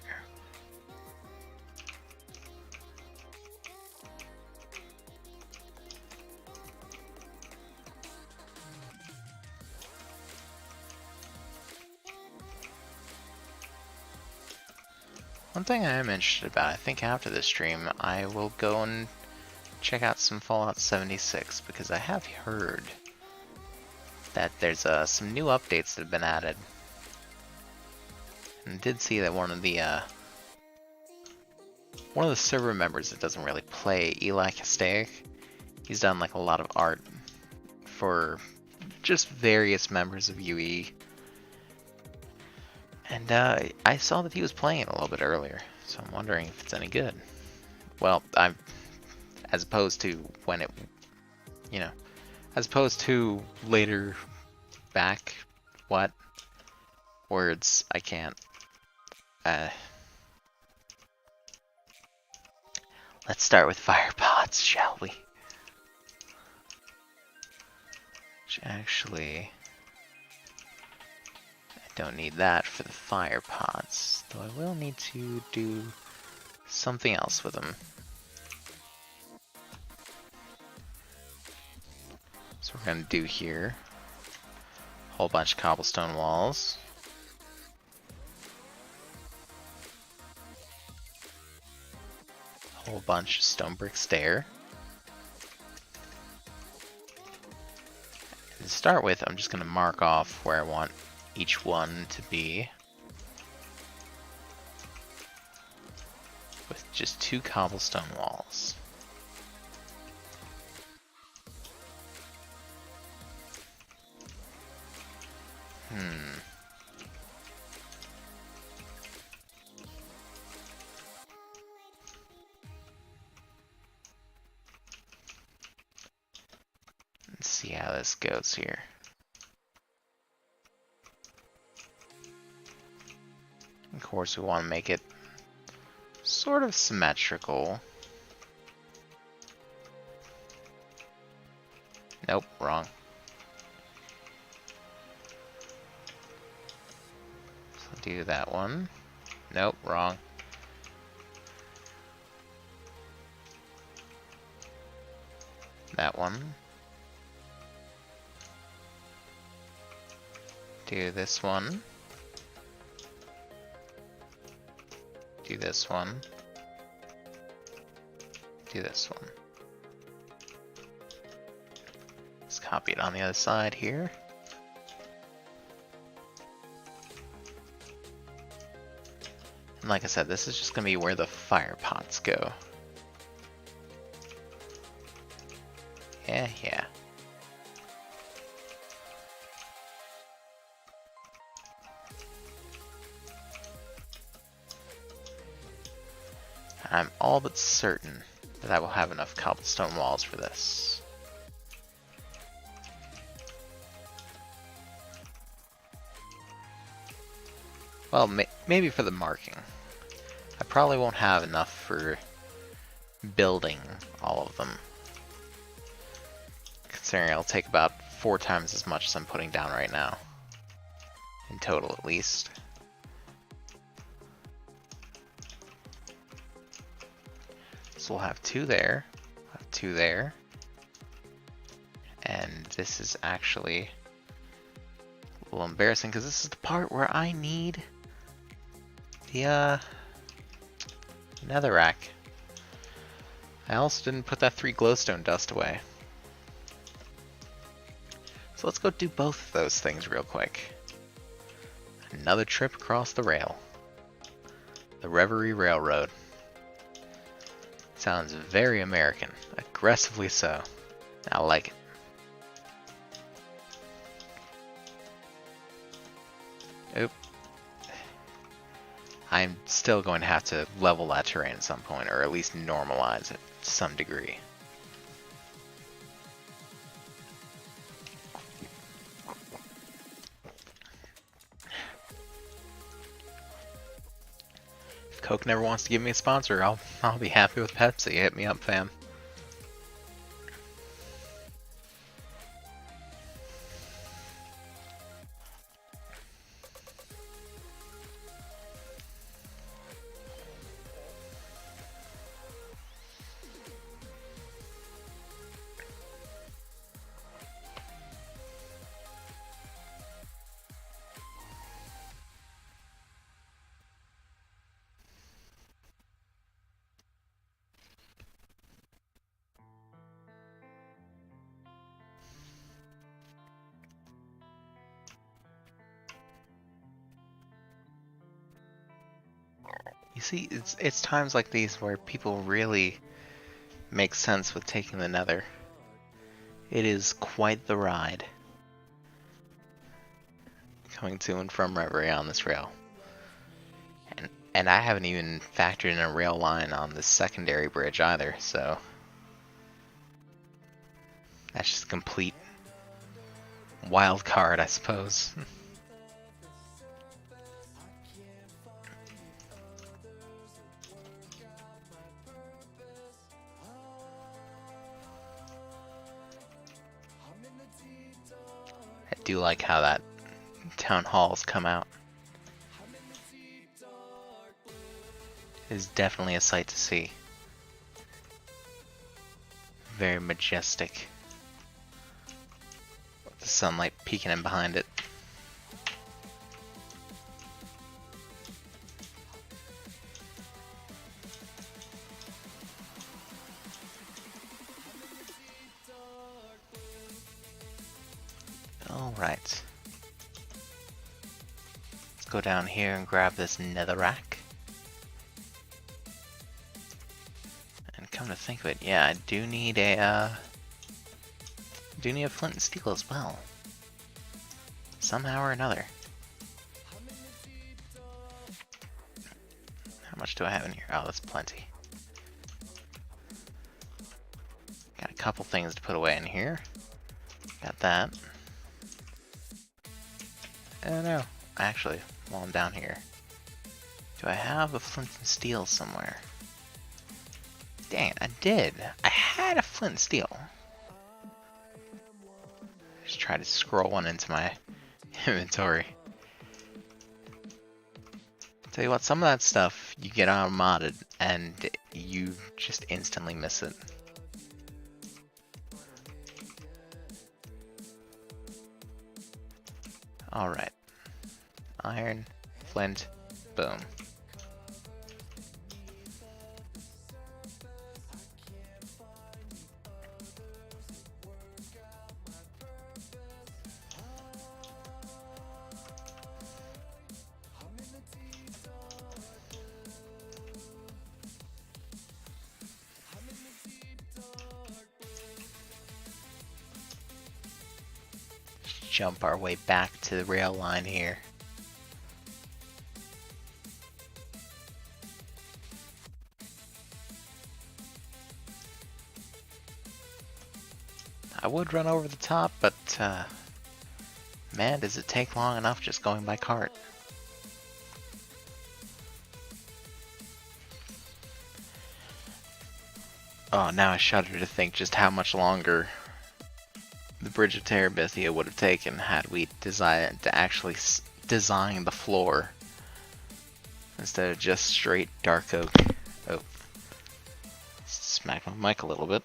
One thing I am interested about, I think after this stream, I will go and check out some Fallout 76, because I have heard that there's some new updates that have been added. And I did see that one of the server members that doesn't really play, Eli Castaic, he's done like a lot of art for just various members of UE. And I saw that he was playing it a little bit earlier, so I'm wondering if it's any good. Well, as opposed to when it, you know, as opposed to later back, what? Words, I can't. Let's start with fire pots, shall we? Which actually, I don't need that for the fire pots, though I will need to do something else with them. So we're going to do here a whole bunch of cobblestone walls. A whole bunch of stone brick stair. And to start with, I'm just going to mark off where I want each one to be. With just 2 cobblestone walls. Let's see how this goes here. Of course, we want to make it sort of symmetrical. Nope, wrong. So do that one. Nope, wrong. That one. Do this one. Do this one. Do this one. Let's copy it on the other side here. And like I said, this is just going to be where the fire pots go. Yeah. I'm all but certain that I will have enough cobblestone walls for this. Well, maybe for the marking. I probably won't have enough for building all of them. Considering it'll take about 4 times as much as I'm putting down right now. In total, at least. So we'll have 2 there, we'll have 2 there, and this is actually a little embarrassing because this is the part where I need the netherrack. I also didn't put that 3 glowstone dust away. So let's go do both of those things real quick. Another trip across the rail. The Reverie Railroad. Sounds very American. Aggressively so. I like it. Oop. I'm still going to have to level that terrain at some point, or at least normalize it to some degree. If Coke never wants to give me a sponsor, I'll be happy with Pepsi. Hit me up, fam. You see, it's times like these where people really make sense with taking the Nether. It is quite the ride. Coming to and from Reverie on this rail. And I haven't even factored in a rail line on the secondary bridge either, so that's just a complete wild card, I suppose. I do like how that town hall's come out. It is definitely a sight to see. Very majestic. With the sunlight peeking in behind it. Alright. Let's go down here and grab this netherrack. And come to think of it, yeah, I do need a flint and steel as well. Somehow or another. How much do I have in here? Oh, that's plenty. Got a couple things to put away in here. Got that. Oh no, actually, while I'm down here, do I have a flint and steel somewhere? Dang it, I did. I had a flint and steel. Just try to scroll one into my inventory. Tell you what, some of that stuff you get on modded and you just instantly miss it. Alright. Iron, flint, boom. Jump our way back to the rail line here. I would run over the top, but man, does it take long enough just going by cart. Oh, now I shudder to think just how much longer the Bridge of Terabithia would have taken had we decided to actually design the floor instead of just straight dark oak. Oh, smack my mic a little bit.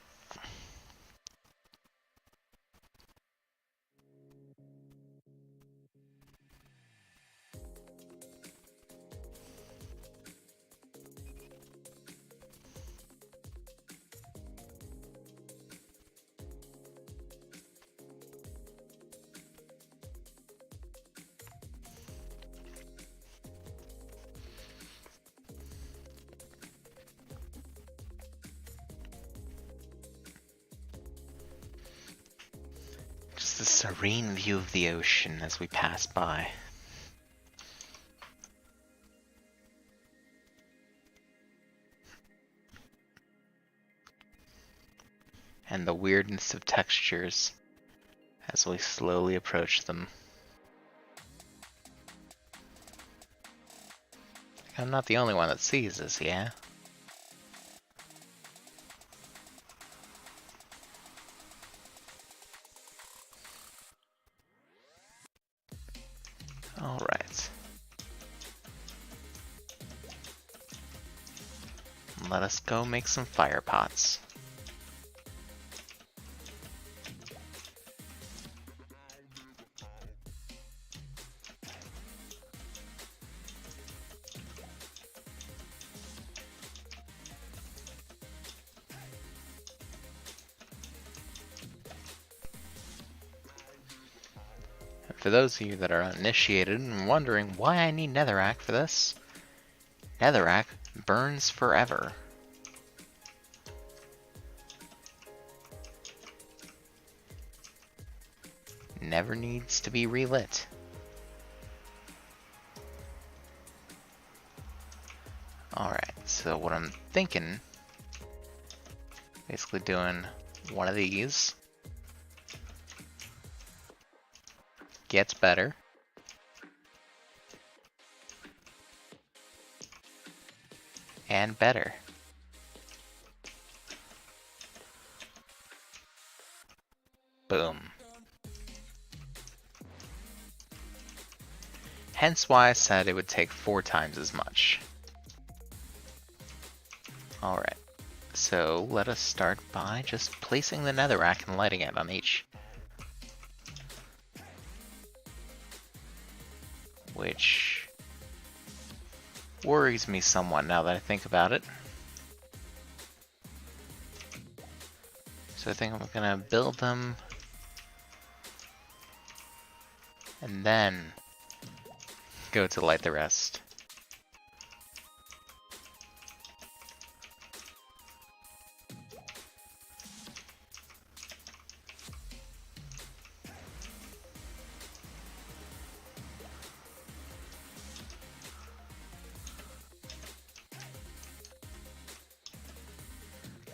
a serene view of the ocean as we pass by. And the weirdness of textures as we slowly approach them. I'm not the only one that sees this, yeah? Alright. Let us go make some fire pots. For those of you that are uninitiated and wondering why I need netherrack for this, netherrack burns forever. Never needs to be relit. Alright, so what I'm thinking, basically doing one of these. Gets better. And better. Boom. Hence why I said it would take 4 times as much. Alright, so let us start by just placing the netherrack and lighting it on each. Which worries me somewhat now that I think about it. So I think I'm gonna build them and then go to light the rest.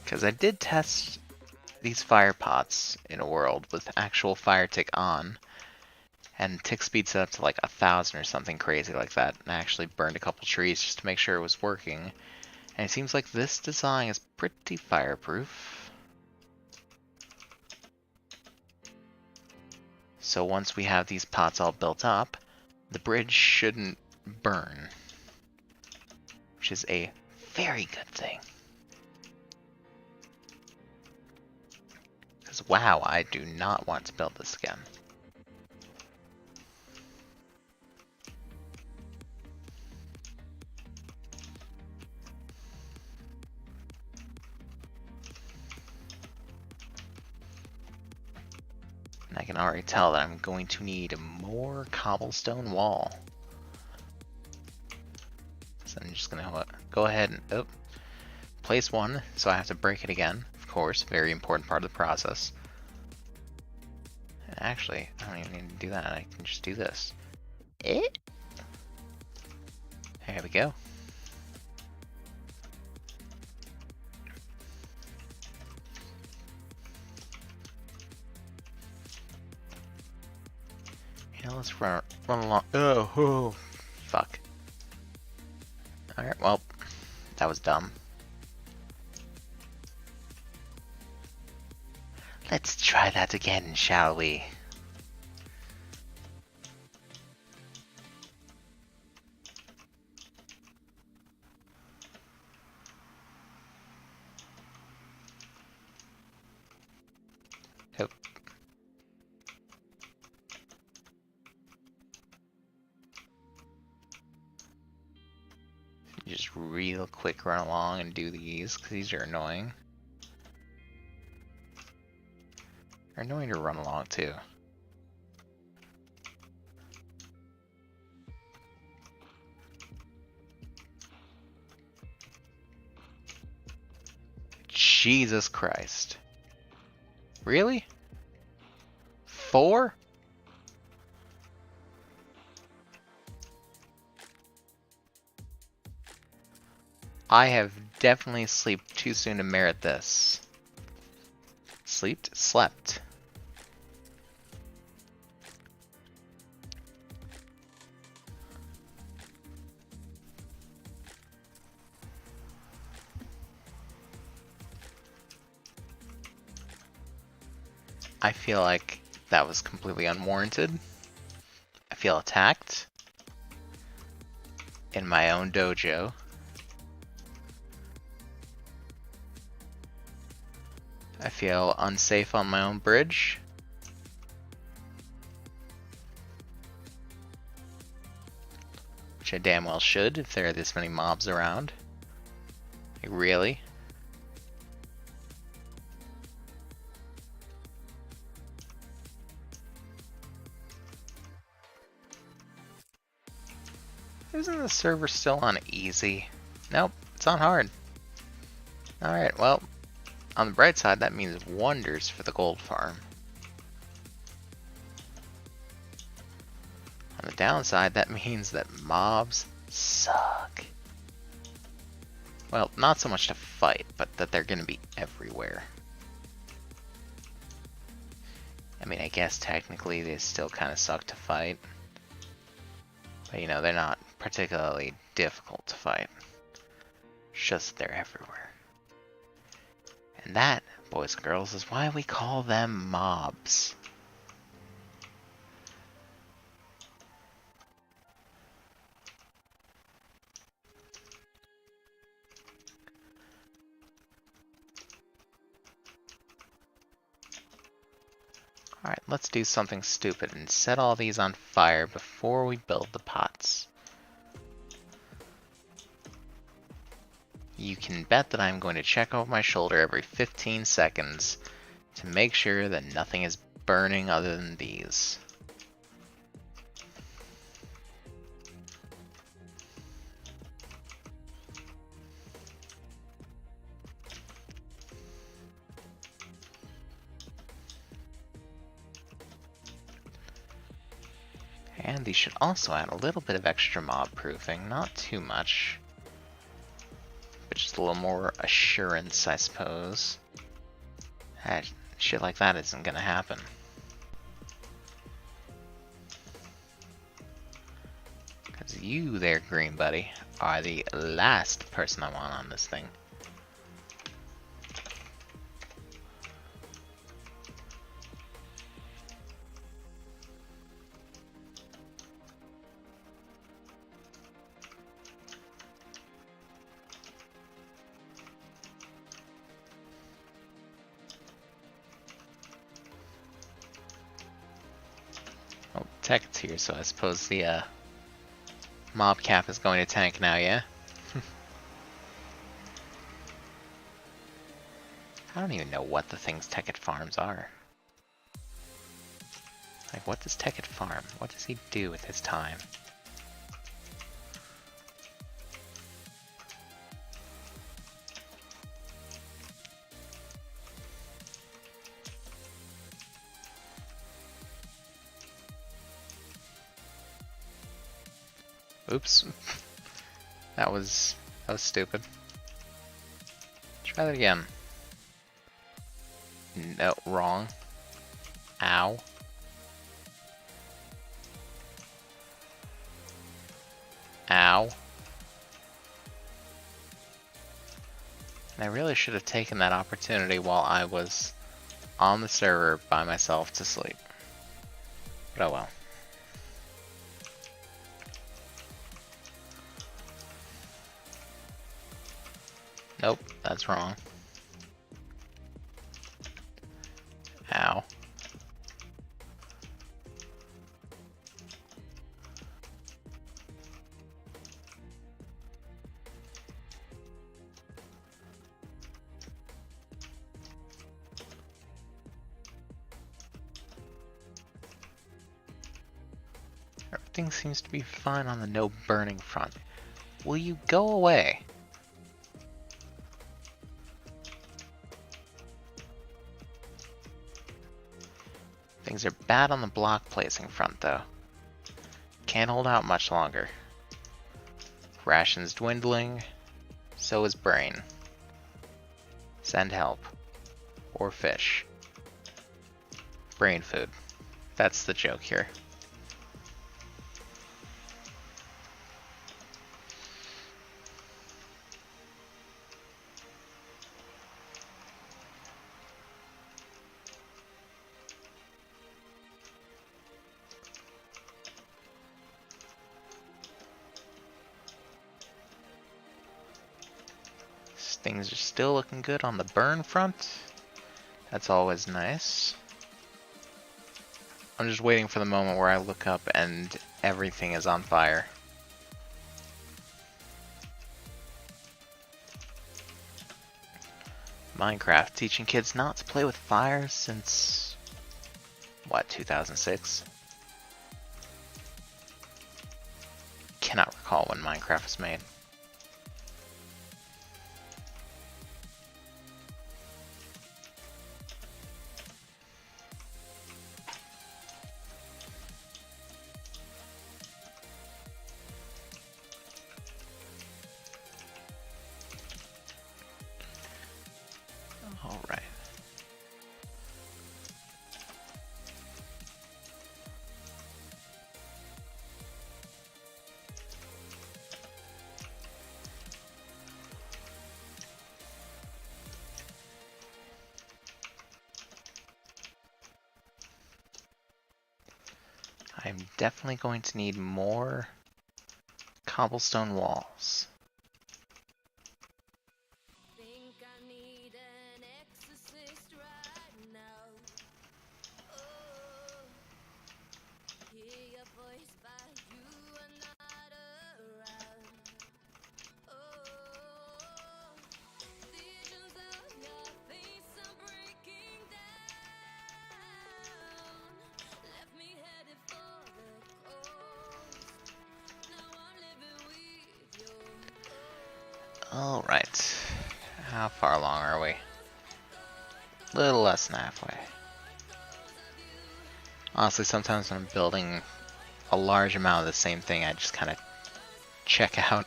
Because I did test these fire pots in a world with actual fire tick on, and tick speed set up to like 1,000 or something crazy like that, and I actually burned a couple trees just to make sure it was working. And it seems like this design is pretty fireproof. So once we have these pots all built up, the bridge shouldn't burn, which is a very good thing. Because wow, I do not want to build this again. And I can already tell that I'm going to need more cobblestone wall. So I'm just gonna go ahead and place one, so I have to break it again. Of course, very important part of the process. And actually, I don't even need to do that. I can just do this. There we go. Yeah, let's run along. Oh, fuck. Alright, well, that was dumb. Let's try that again, shall we? Nope. Just real quick run along and do these, because these are annoying. They're annoying to run along too. Jesus Christ. Really? 4? I have definitely slept too soon to merit this. Slept. I feel like that was completely unwarranted. I feel attacked in my own dojo. I feel unsafe on my own bridge. Which I damn well should if there are this many mobs around. Like, really? Isn't the server still on easy? Nope, it's on hard. Alright, well, on the bright side, that means wonders for the gold farm. On the downside, that means that mobs suck. Well, not so much to fight, but that they're gonna be everywhere. I mean, I guess technically they still kind of suck to fight. But, you know, they're not particularly difficult to fight. It's just they're everywhere. And that, boys and girls, is why we call them mobs. Alright, let's do something stupid and set all these on fire before we build the pots. You can bet that I'm going to check over my shoulder every 15 seconds to make sure that nothing is burning other than these. And these should also add a little bit of extra mob proofing, not too much. But just a little more assurance, I suppose. Shit like that isn't gonna happen. Because you there, green buddy, are the last person I want on this thing. Well, Tech's here, so I suppose the mob cap is going to tank now, yeah? I don't even know what the things Tekkit farms are. Like, what does Tekkit farm? What does he do with his time? Oops. That was stupid. Try that again. No, wrong. Ow. Ow. And I really should have taken that opportunity while I was on the server by myself to sleep. But oh well. Nope, that's wrong. Ow. Everything seems to be fine on the no burning front. Will you go away? Things are bad on the block placing front, though. Can't hold out much longer. Rations dwindling. So is brain. Send help. Or fish. Brain food. That's the joke here. Things are still looking good on the burn front. That's always nice. I'm just waiting for the moment where I look up and everything is on fire. Minecraft teaching kids not to play with fire since, what, 2006? Cannot recall when Minecraft was made. Alright. I'm definitely going to need more cobblestone walls. Alright. How far along are we? Little less than halfway. Honestly, sometimes when I'm building a large amount of the same thing, I just kind of check out.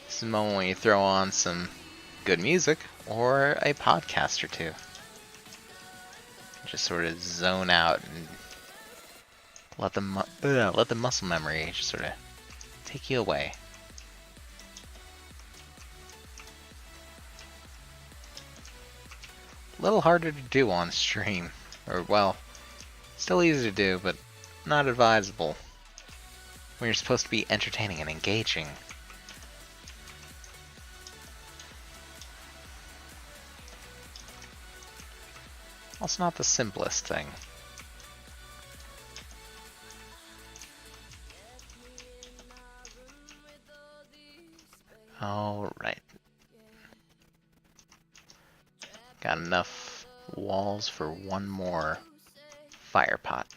This is the moment when you throw on some good music or a podcast or two. Just sort of zone out and let the muscle memory just sort of take you away. A little harder to do on stream, or well, still easy to do, but not advisable when you're supposed to be entertaining and engaging. Also not the simplest thing. Alright. Got enough walls for one more fire pot.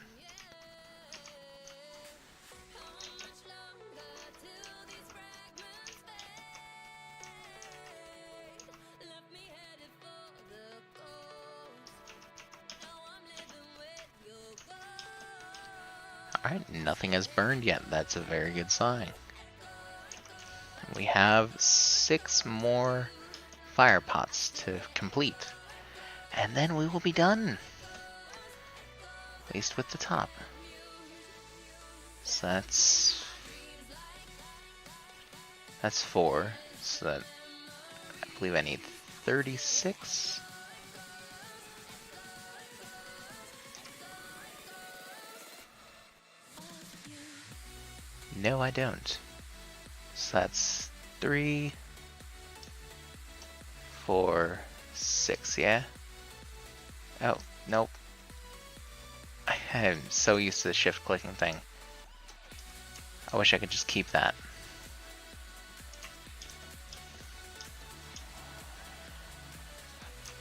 Alright, nothing has burned yet. That's a very good sign. We have 6 more fire pots to complete. And then we will be done. At least with the top. So that's 4. So that I believe I need 36. No, I don't. So that's 3, 4, 6, yeah? Oh, nope. I am so used to the shift clicking thing. I wish I could just keep that.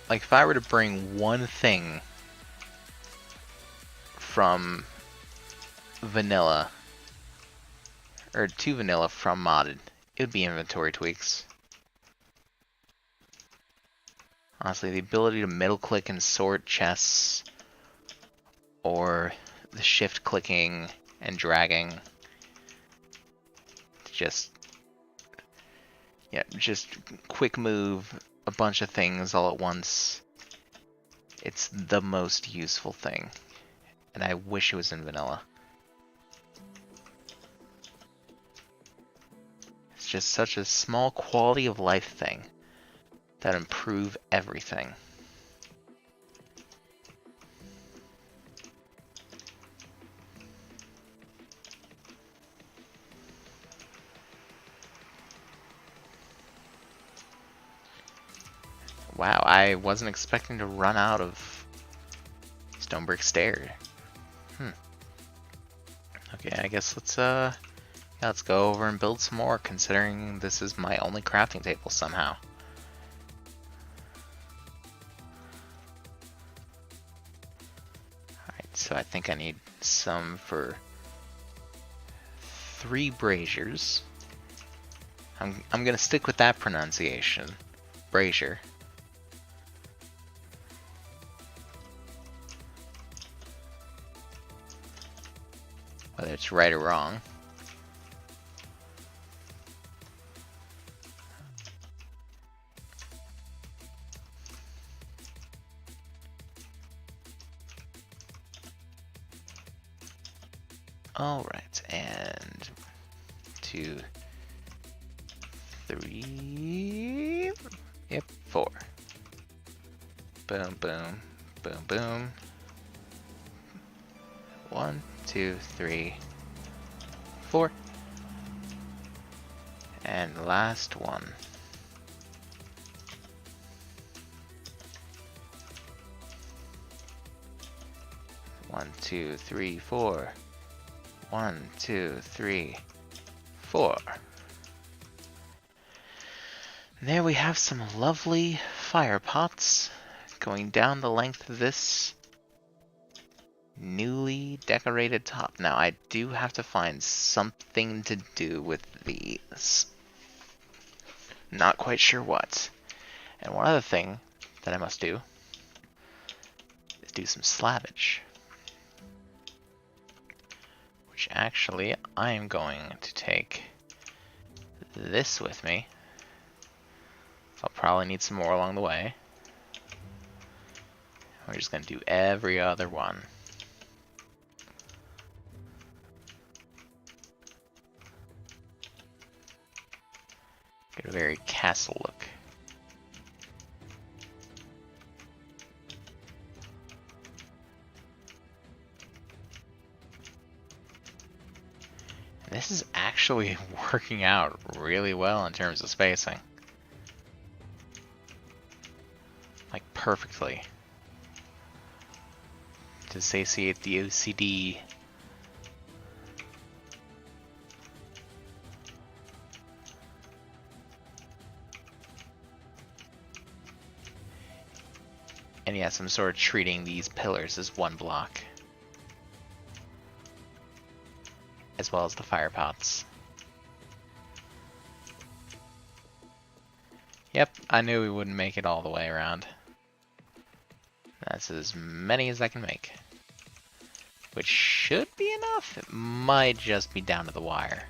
Like, if I were to bring one thing from vanilla, or to vanilla from modded, it would be inventory tweaks. Honestly, the ability to middle click and sort chests, or the shift clicking and dragging, just just quick move a bunch of things all at once. It's the most useful thing, and I wish it was in vanilla. It's just such a small quality of life thing that improve everything. Wow, I wasn't expecting to run out of stone brick stair. Okay, I guess let's go over and build some more, considering this is my only crafting table somehow. Alright, so I think I need some for 3 braziers. I'm gonna stick with that pronunciation. Brazier. Whether it's right or wrong. Alright, and 2, 3, yep, 4. Boom, boom, boom, boom. 1, 2, 3, 4. And last one. 1, 2, 3, 4. 1, 2, 3, 4. And there we have some lovely fire pots going down the length of this newly decorated top. Now I do have to find something to do with these. Not quite sure what. And one other thing that I must do is do some slabbage. Which actually I am going to take this with me. I'll probably need some more along the way. We're just going to do every other one. Get a very castle look. This is actually working out really well in terms of spacing. Like perfectly. To satiate the OCD. And yes, I'm sort of treating these pillars as one block. As well as the fire pots. Yep, I knew we wouldn't make it all the way around. That's as many as I can make. Which should be enough. It might just be down to the wire.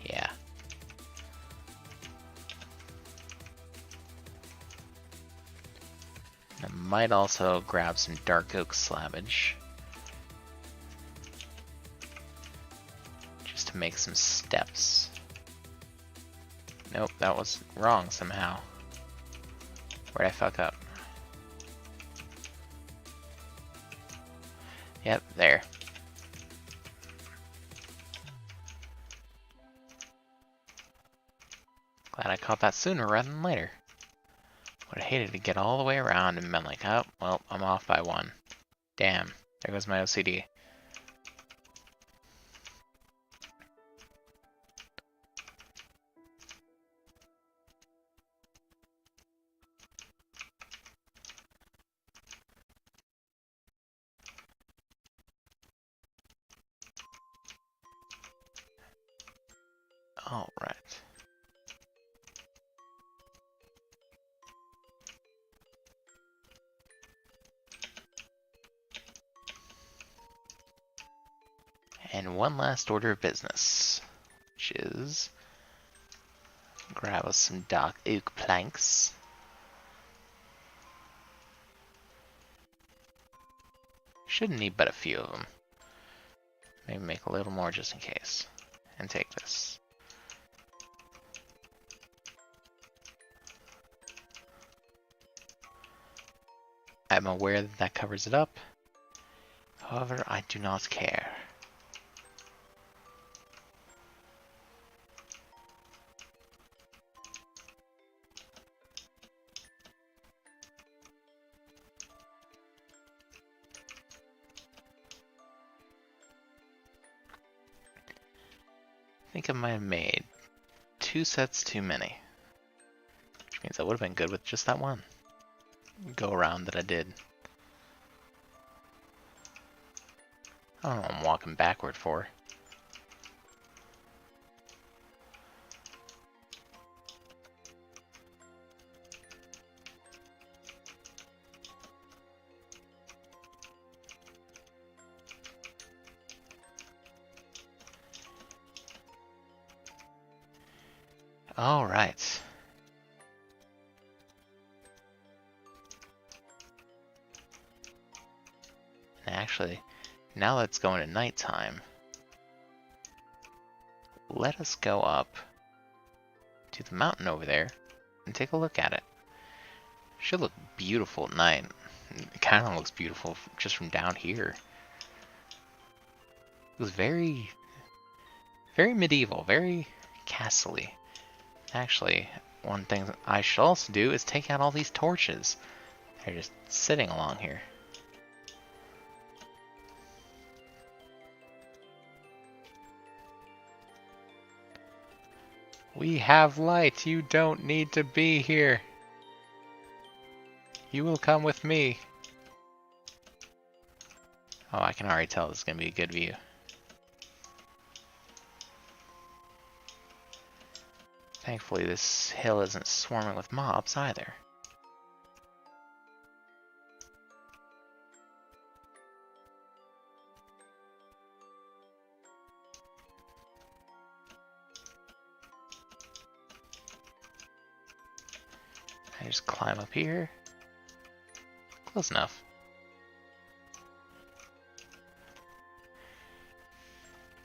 Yeah. I might also grab some dark oak slabbage. Just to make some steps. Nope, that was wrong somehow. Where'd I fuck up? Yep, there. Glad I caught that sooner rather than later. Would have hated to get all the way around and been like, oh, well, I'm off by 1. Damn, there goes my OCD. And one last order of business, which is grab us some dark oak planks. Shouldn't need but a few of them. Maybe make a little more just in case. And take this. I'm aware that that covers it up. However, I do not care. I think I might have made 2 sets too many. Which means I would have been good with just that one go around that I did. I don't know what I'm walking backward for. All right. And actually, now that it's going to nighttime, let us go up to the mountain over there and take a look at it. Should look beautiful at night. It kind of looks beautiful just from down here. It was very, very medieval, very castle-y. Actually, one thing that I should also do is take out all these torches. They're just sitting along here. We have light. You don't need to be here. You will come with me. Oh, I can already tell this is going to be a good view. Thankfully, this hill isn't swarming with mobs either. I just climb up here. Close enough.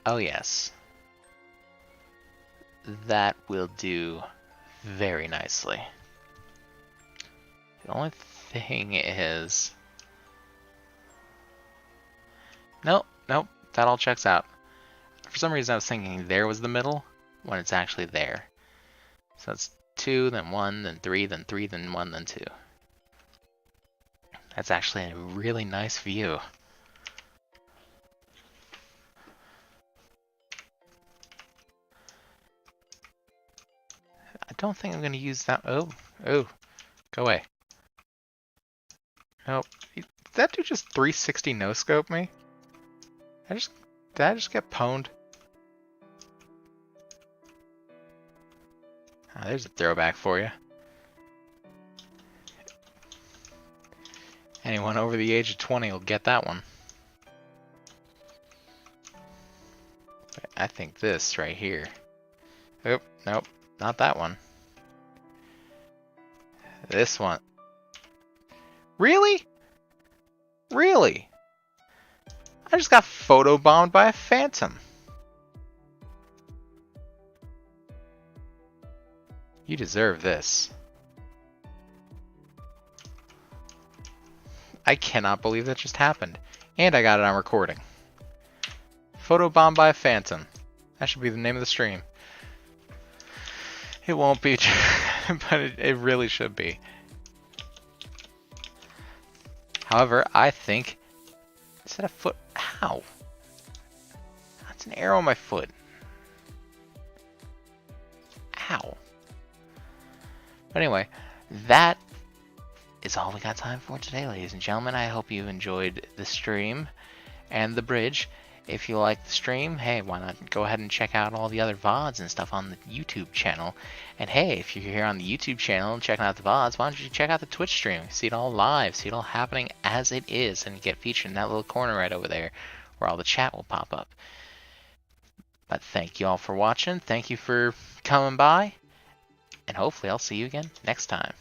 Oh yes. That will do very nicely. The only thing is... Nope, that all checks out. For some reason I was thinking there was the middle, when it's actually there. So it's 2, then 1, then 3, then 3, then 1, then 2. That's actually a really nice view. I don't think I'm going to use that. Oh, go away. Nope. Did that dude just 360 no-scope me? Did I just get pwned? Ah, there's a throwback for you. Anyone over the age of 20 will get that one. But I think this right here. Oh, nope, not that one. This one. Really? Really? I just got photobombed by a phantom. You deserve this. I cannot believe that just happened. And I got it on recording. Photobombed by a phantom. That should be the name of the stream. It won't be, but it really should be. However, I think... Is that a foot? How? That's an arrow on my foot. Ow. But anyway, that is all we got time for today, ladies and gentlemen. I hope you enjoyed the stream and the bridge. If you like the stream, hey, why not go ahead and check out all the other VODs and stuff on the YouTube channel. And hey, if you're here on the YouTube channel and checking out the VODs, why don't you check out the Twitch stream? See it all live, see it all happening as it is, and get featured in that little corner right over there where all the chat will pop up. But thank you all for watching. Thank you for coming by. And hopefully I'll see you again next time.